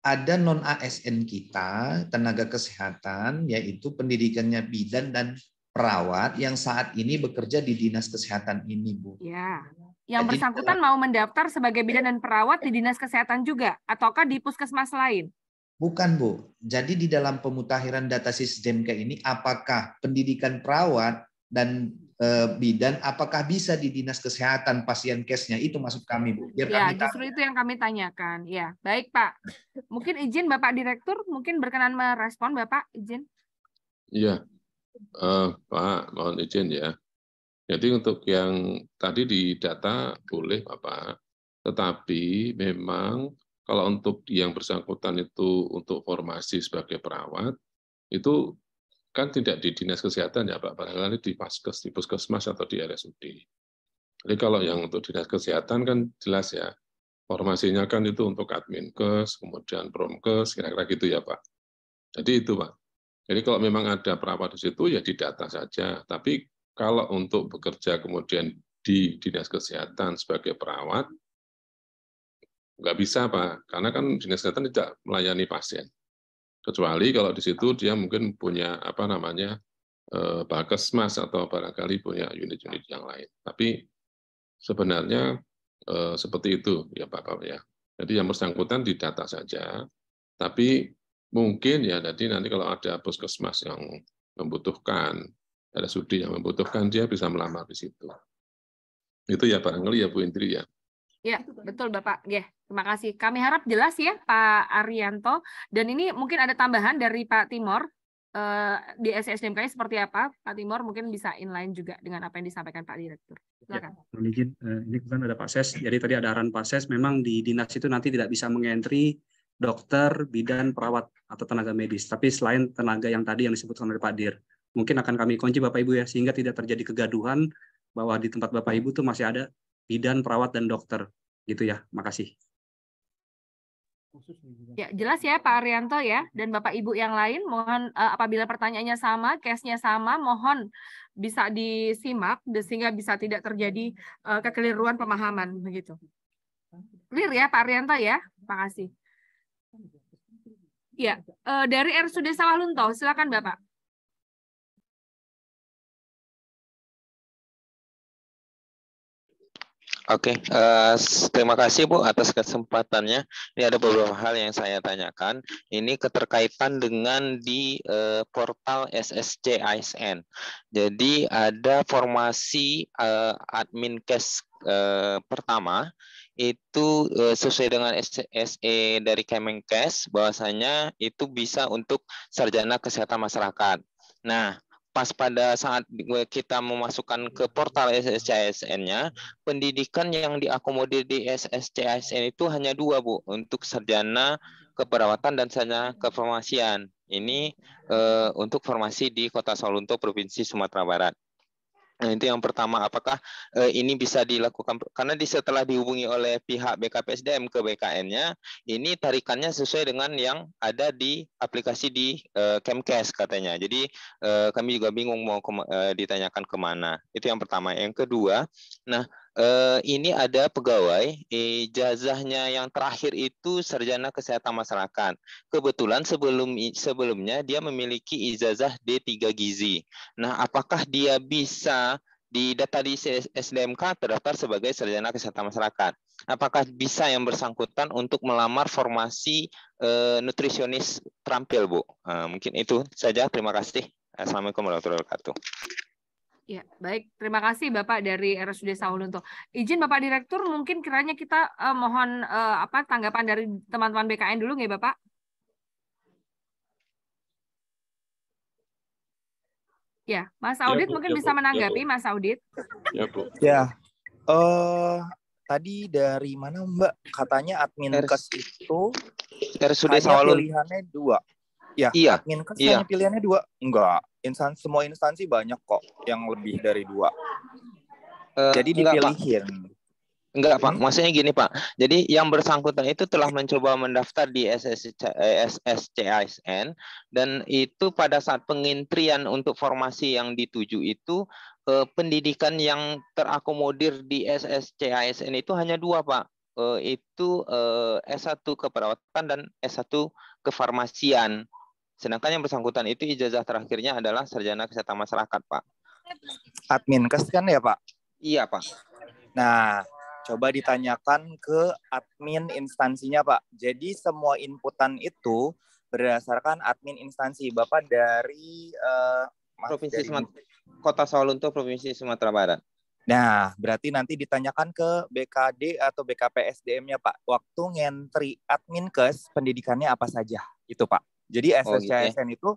Ada non-ASN kita, tenaga kesehatan, yaitu pendidikannya bidan dan perawat yang saat ini bekerja di dinas kesehatan ini, Bu. Ya, yang bersangkutan mau mendaftar sebagai bidan dan perawat di dinas kesehatan juga, ataukah di puskesmas lain? Bukan, Bu. Jadi di dalam pemutahiran data SISDMK ini, apakah pendidikan perawat dan bidan, apakah bisa di dinas kesehatan pasienkesnya? Itu maksud kami, Bu. Biar ya, kami justru itu yang kami tanyakan. Ya, baik Pak. Mungkin izin Bapak Direktur, mungkin berkenan merespon Bapak, izin. Iya, Pak, mohon izin ya. Jadi untuk yang tadi di data boleh Bapak, tetapi memang kalau untuk yang bersangkutan itu untuk formasi sebagai perawat, itu kan tidak di dinas kesehatan ya Pak, barangkali di Paskes, di puskesmas atau di RSUD. Jadi kalau yang untuk dinas kesehatan kan jelas ya, formasinya kan itu untuk Adminkes, kemudian Promkes, kira-kira gitu ya Pak. Jadi itu Pak. Jadi kalau memang ada perawat di situ ya didata saja. Tapi kalau untuk bekerja kemudian di dinas kesehatan sebagai perawat, nggak bisa Pak, karena kan dinas kesehatan tidak melayani pasien. Kecuali kalau di situ dia mungkin punya apa namanya Bakesmas atau barangkali punya unit-unit yang lain. Tapi sebenarnya seperti itu ya Pak ya. Jadi yang bersangkutan didata saja, tapi mungkin ya nanti kalau ada puskesmas yang membutuhkan, ada studi yang membutuhkan, dia bisa melamar di situ. Itu ya barangkali ya Bu Indri ya. Ya, betul Bapak. Ya, terima kasih. Kami harap jelas ya Pak Arianto. Dan ini mungkin ada tambahan dari Pak Timor di SDMK seperti apa. Pak Timor mungkin bisa inline juga dengan apa yang disampaikan Pak Direktur. Silakan. Ya, ini kan ada Pak Ses. Jadi tadi ada arahan Pak Ses. Memang di dinas itu nanti tidak bisa mengentri dokter, bidan, perawat atau tenaga medis. Tapi selain tenaga yang tadi yang disebutkan oleh Pak Dir, mungkin akan kami kunci Bapak Ibu ya, sehingga tidak terjadi kegaduhan bahwa di tempat Bapak Ibu tuh masih ada bidan, perawat, dan dokter. Gitu ya, makasih. Ya, jelas ya Pak Arianto ya, dan Bapak Ibu yang lain, mohon apabila pertanyaannya sama, case-nya sama, mohon bisa disimak, sehingga bisa tidak terjadi kekeliruan pemahaman. Begitu. Clear ya Pak Arianto ya? Terima kasih. Ya, dari RSUD Sawalunto, silakan Bapak. Oke, terima kasih Bu atas kesempatannya. Ini ada beberapa hal yang saya tanyakan. Ini keterkaitan dengan di portal SSC ASN. Jadi ada formasi Adminkes pertama itu sesuai dengan SE dari Kemenkes, bahwasanya itu bisa untuk sarjana kesehatan masyarakat. Nah, pas pada saat kita memasukkan ke portal SSCASN-nya, pendidikan yang diakomodir di SSCASN itu hanya 2, Bu, untuk sarjana keperawatan dan sarjana kefarmasian. Ini untuk formasi di Kota Sawalunto, Provinsi Sumatera Barat. Nah, itu yang pertama, apakah ini bisa dilakukan, karena setelah dihubungi oleh pihak BKPSDM ke BKN-nya, ini tarikannya sesuai dengan yang ada di aplikasi di Kemkes katanya. Jadi kami juga bingung mau ditanyakan kemana. Itu yang pertama. Yang kedua, nah ini ada pegawai ijazahnya yang terakhir itu sarjana kesehatan masyarakat. Kebetulan sebelumnya dia memiliki ijazah D3 gizi. Nah, apakah dia bisa di data di SDMK terdaftar sebagai sarjana kesehatan masyarakat? Apakah bisa yang bersangkutan untuk melamar formasi nutrisionis terampil, Bu? Mungkin itu saja. Terima kasih. Assalamualaikum warahmatullahi wabarakatuh. Ya, baik. Terima kasih Bapak dari RSUD Saulunto. Izin Bapak Direktur, mungkin kiranya kita mohon tanggapan dari teman-teman BKN dulu nggak Bapak? Ya, Mas Audit Bu, mungkin bisa menanggapi, Mas Audit. Ya, Bu. Ya, tadi dari mana Mbak? Katanya Adminkes itu RSUD hanya Sawalunto. pilihannya 2. Ya, Iya. Adminkes Iya. hanya pilihannya 2. Enggak, semua instansi banyak kok yang lebih dari 2. Jadi dipilihin. Enggak, Pak. Maksudnya gini, Pak. Jadi yang bersangkutan itu telah mencoba mendaftar di SSCASN, dan itu pada saat pengintrian untuk formasi yang dituju itu pendidikan yang terakomodir di SSCASN itu hanya 2, Pak. Itu S1 keperawatan dan S1 kefarmasian. Sedangkan yang bersangkutan itu ijazah terakhirnya adalah sarjana kesehatan masyarakat, Pak. Adminkes kan ya, Pak? Iya, Pak. Nah, coba ditanyakan ke admin instansinya, Pak. Jadi semua inputan itu berdasarkan admin instansi. Bapak dari Provinsi Kota Sawalunto, Provinsi Sumatera Barat. Nah, berarti nanti ditanyakan ke BKD atau BKPSDM-nya, Pak. Waktu ngentri Adminkes, pendidikannya apa saja, itu, Pak. Jadi SSCASN itu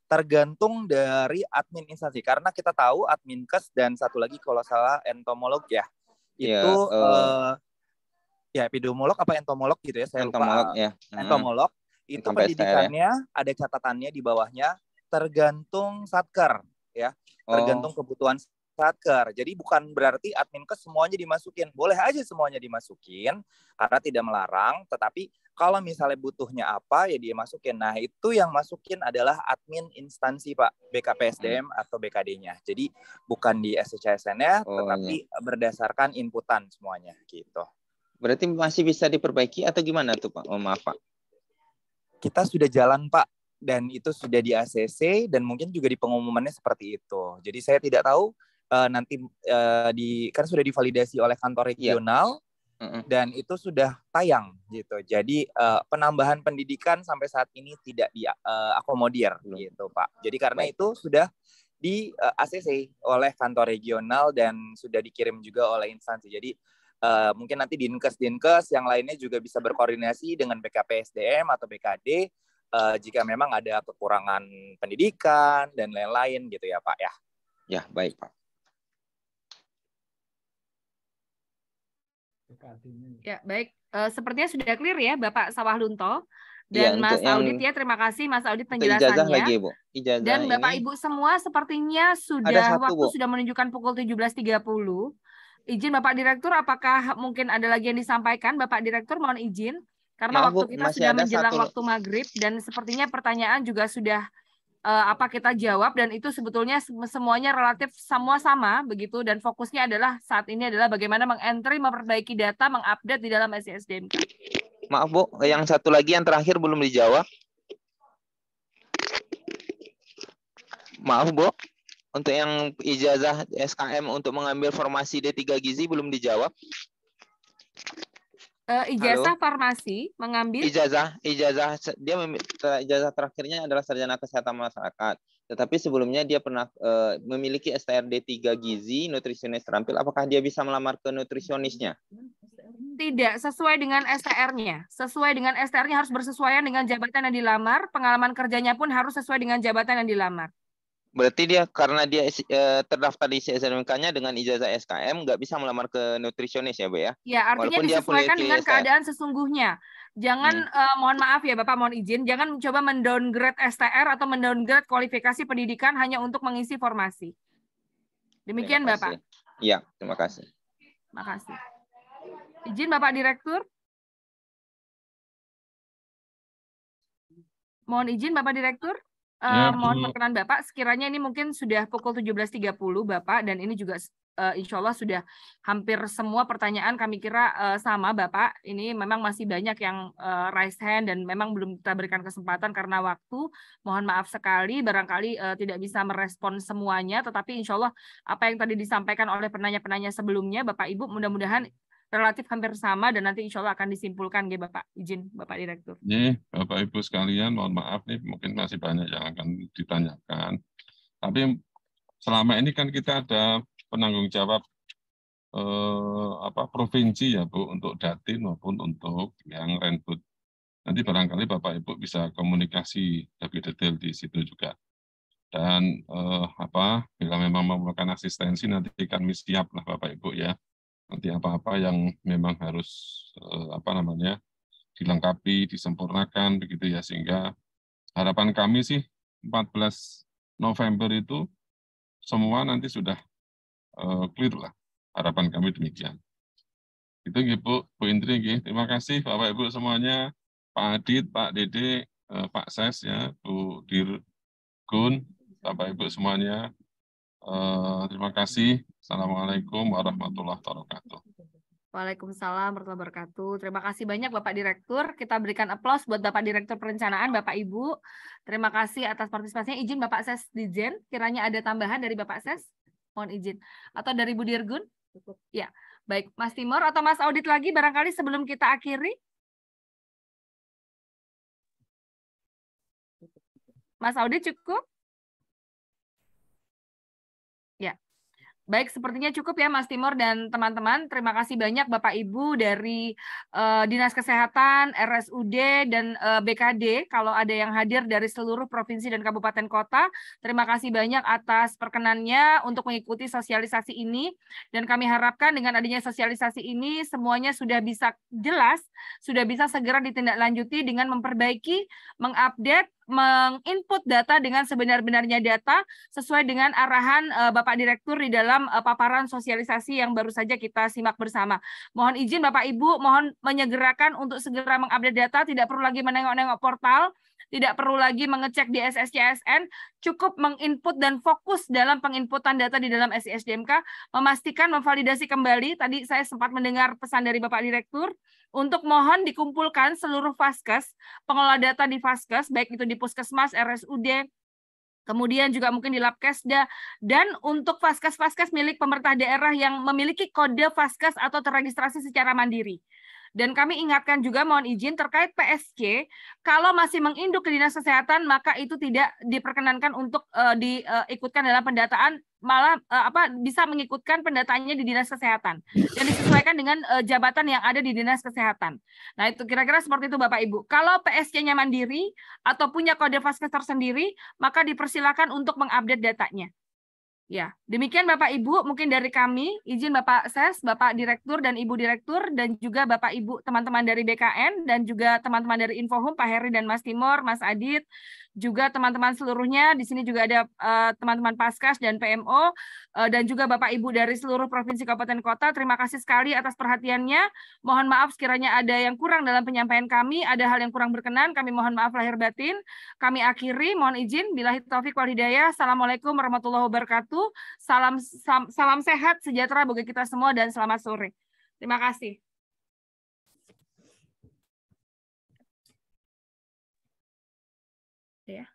tergantung dari admin instansi. Karena kita tahu Adminkes dan satu lagi kalau salah entomolog ya. Itu ya epidemiolog apa entomolog gitu ya, saya entomolog, lupa. Ya. Entomolog itu pendidikannya ada catatannya di bawahnya tergantung satker ya. Tergantung kebutuhan satker. Jadi bukan berarti Adminkes semuanya dimasukin. Boleh aja semuanya dimasukin karena tidak melarang, tetapi kalau misalnya butuhnya apa ya dia masukin. Nah, itu yang masukin adalah admin instansi, Pak, BKPSDM atau BKD-nya. Jadi bukan di SSCASN-nya, tetapi berdasarkan inputan semuanya gitu. Berarti masih bisa diperbaiki atau gimana tuh, Pak? Oh, maaf, Pak. Kita sudah jalan, Pak, dan itu sudah di ACC dan mungkin juga di pengumumannya seperti itu. Jadi saya tidak tahu nanti kan sudah divalidasi oleh kantor regional. Dan itu sudah tayang gitu. Jadi penambahan pendidikan sampai saat ini tidak diakomodir gitu, Pak. Jadi karena itu sudah di ACC oleh kantor regional dan sudah dikirim juga oleh instansi. Jadi mungkin nanti Dinkes yang lainnya juga bisa berkoordinasi dengan BKPSDM atau BKD jika memang ada kekurangan pendidikan dan lain-lain gitu ya, Pak ya. Ya, baik, Pak. Ya, baik. Sepertinya sudah clear ya, Bapak Sawalunto dan Mas Audit ya. Terima kasih Mas Audit penjelasannya. Lagi, Bu. Dan Bapak Ibu semua sepertinya sudah sudah menunjukkan pukul 17.30. Izin Bapak Direktur, apakah mungkin ada lagi yang disampaikan? Bapak Direktur mohon izin karena waktu kita sudah menjelang waktu maghrib dan sepertinya pertanyaan juga sudah kita jawab, dan itu sebetulnya semuanya relatif semua sama begitu, dan fokusnya adalah saat ini adalah bagaimana mengentry, memperbaiki data, mengupdate di dalam SISDM. Maaf, Bu, yang satu lagi yang terakhir belum dijawab. Maaf, Bu, untuk yang ijazah SKM untuk mengambil formasi D3 gizi belum dijawab. Ijazah farmasi mengambil ijazah dia ijazah terakhirnya adalah sarjana kesehatan masyarakat, tetapi sebelumnya dia pernah memiliki STR D3 gizi nutrisionis terampil. Apakah dia bisa melamar ke nutrisionisnya? Tidak sesuai dengan STR-nya. Sesuai dengan STR-nya harus bersesuaian dengan jabatan yang dilamar, pengalaman kerjanya pun harus sesuai dengan jabatan yang dilamar. Berarti dia karena dia terdaftar di SNMK-nya dengan ijazah SKM nggak bisa melamar ke nutrisionis ya, Bu ya? Ya, artinya walaupun disesuaikan dengan keadaan sesungguhnya. Jangan mohon maaf ya Bapak, mohon izin, jangan mencoba mendowngrade STR atau mendowngrade kualifikasi pendidikan hanya untuk mengisi formasi. Demikian Bapak. Iya, terima kasih. Terima kasih. Izin Bapak Direktur. Mohon izin Bapak Direktur. Mohon perkenan Bapak, sekiranya ini mungkin sudah pukul 17.30 Bapak, dan ini juga insya Allah sudah hampir semua pertanyaan kami kira sama Bapak. Ini memang masih banyak yang raise hand dan memang belum kita berikan kesempatan karena waktu. Mohon maaf sekali, barangkali tidak bisa merespon semuanya, tetapi insya Allah apa yang tadi disampaikan oleh penanya-penanya sebelumnya, Bapak Ibu, mudah-mudahan relatif hampir sama dan nanti insya Allah akan disimpulkan ya Bapak. Izin Bapak Direktur. Bapak Ibu sekalian, mohon maaf nih mungkin masih banyak yang akan ditanyakan. Tapi selama ini kan kita ada penanggung jawab provinsi ya Bu, untuk Datin maupun untuk yang Renbud. Nanti barangkali Bapak Ibu bisa komunikasi lebih detail di situ juga. Dan bila memang memerlukan asistensi nanti kami siap lah Bapak Ibu ya. Nanti apa-apa yang memang harus dilengkapi, disempurnakan begitu ya, sehingga harapan kami sih 14 November itu semua nanti sudah clear lah. Harapan kami demikian. Itu Bu Indri, terima kasih Bapak Ibu semuanya, Pak Adit, Pak Dede, Pak Ses ya, Bu Dirgun, Bapak Ibu semuanya. Terima kasih. Assalamualaikum warahmatullahi wabarakatuh. Waalaikumsalam warahmatullahi wabarakatuh. Terima kasih banyak Bapak Direktur. Kita berikan aplaus buat Bapak Direktur Perencanaan, Bapak Ibu. Terima kasih atas partisipasinya. Izin Bapak Ses Dijen, kiranya ada tambahan dari Bapak Ses? Mohon izin. Atau dari Bu Dirgun? Ya, baik. Mas Timur atau Mas Audit lagi barangkali sebelum kita akhiri? Mas Audit cukup? Ya. Baik, sepertinya cukup ya Mas Timur dan teman-teman. Terima kasih banyak Bapak Ibu dari Dinas Kesehatan, RSUD, dan BKD. Kalau ada yang hadir dari seluruh provinsi dan kabupaten kota, terima kasih banyak atas perkenannya untuk mengikuti sosialisasi ini. Dan kami harapkan dengan adanya sosialisasi ini, semuanya sudah bisa jelas, sudah bisa segera ditindaklanjuti dengan memperbaiki, mengupdate, menginput data dengan sebenar-benarnya data sesuai dengan arahan Bapak Direktur di dalam paparan sosialisasi yang baru saja kita simak bersama. Mohon izin Bapak Ibu, mohon menyegerakan untuk segera mengupdate data, tidak perlu lagi menengok-nengok portal, tidak perlu lagi mengecek di SSCSN, cukup menginput dan fokus dalam penginputan data di dalam SISDMK, memastikan memvalidasi kembali. Tadi saya sempat mendengar pesan dari Bapak Direktur, untuk mohon dikumpulkan seluruh Vaskes, pengelola data di Vaskes, baik itu di Puskesmas, RSUD, kemudian juga mungkin di Labkesda, dan untuk Vaskes-Vaskes milik pemerintah daerah yang memiliki kode Vaskes atau terregistrasi secara mandiri. Dan kami ingatkan juga, mohon izin, terkait PSC, kalau masih menginduk ke Dinas Kesehatan, maka itu tidak diperkenankan untuk diikutkan dalam pendataan, malah bisa mengikutkan pendataannya di Dinas Kesehatan. Dan disesuaikan dengan jabatan yang ada di Dinas Kesehatan. Nah, itu kira-kira seperti itu Bapak Ibu. Kalau PSC-nya mandiri atau punya kode Vaskes tersendiri, maka dipersilakan untuk mengupdate datanya. Ya, demikian Bapak Ibu, mungkin dari kami, izin Bapak Ses, Bapak Direktur dan Ibu Direktur, dan juga Bapak Ibu teman-teman dari BKN, dan juga teman-teman dari Infohum, Pak Heri dan Mas Timur, Mas Adit, juga teman-teman seluruhnya, di sini juga ada teman-teman Paskas dan PMO, dan juga Bapak Ibu dari seluruh Provinsi Kabupaten Kota, terima kasih sekali atas perhatiannya. Mohon maaf sekiranya ada yang kurang dalam penyampaian kami, ada hal yang kurang berkenan, kami mohon maaf lahir batin. Kami akhiri, mohon izin, billahi taufiq wal hidayah. Assalamualaikum warahmatullahi wabarakatuh. Salam sehat, sejahtera bagi kita semua, dan selamat sore. Terima kasih. Ya.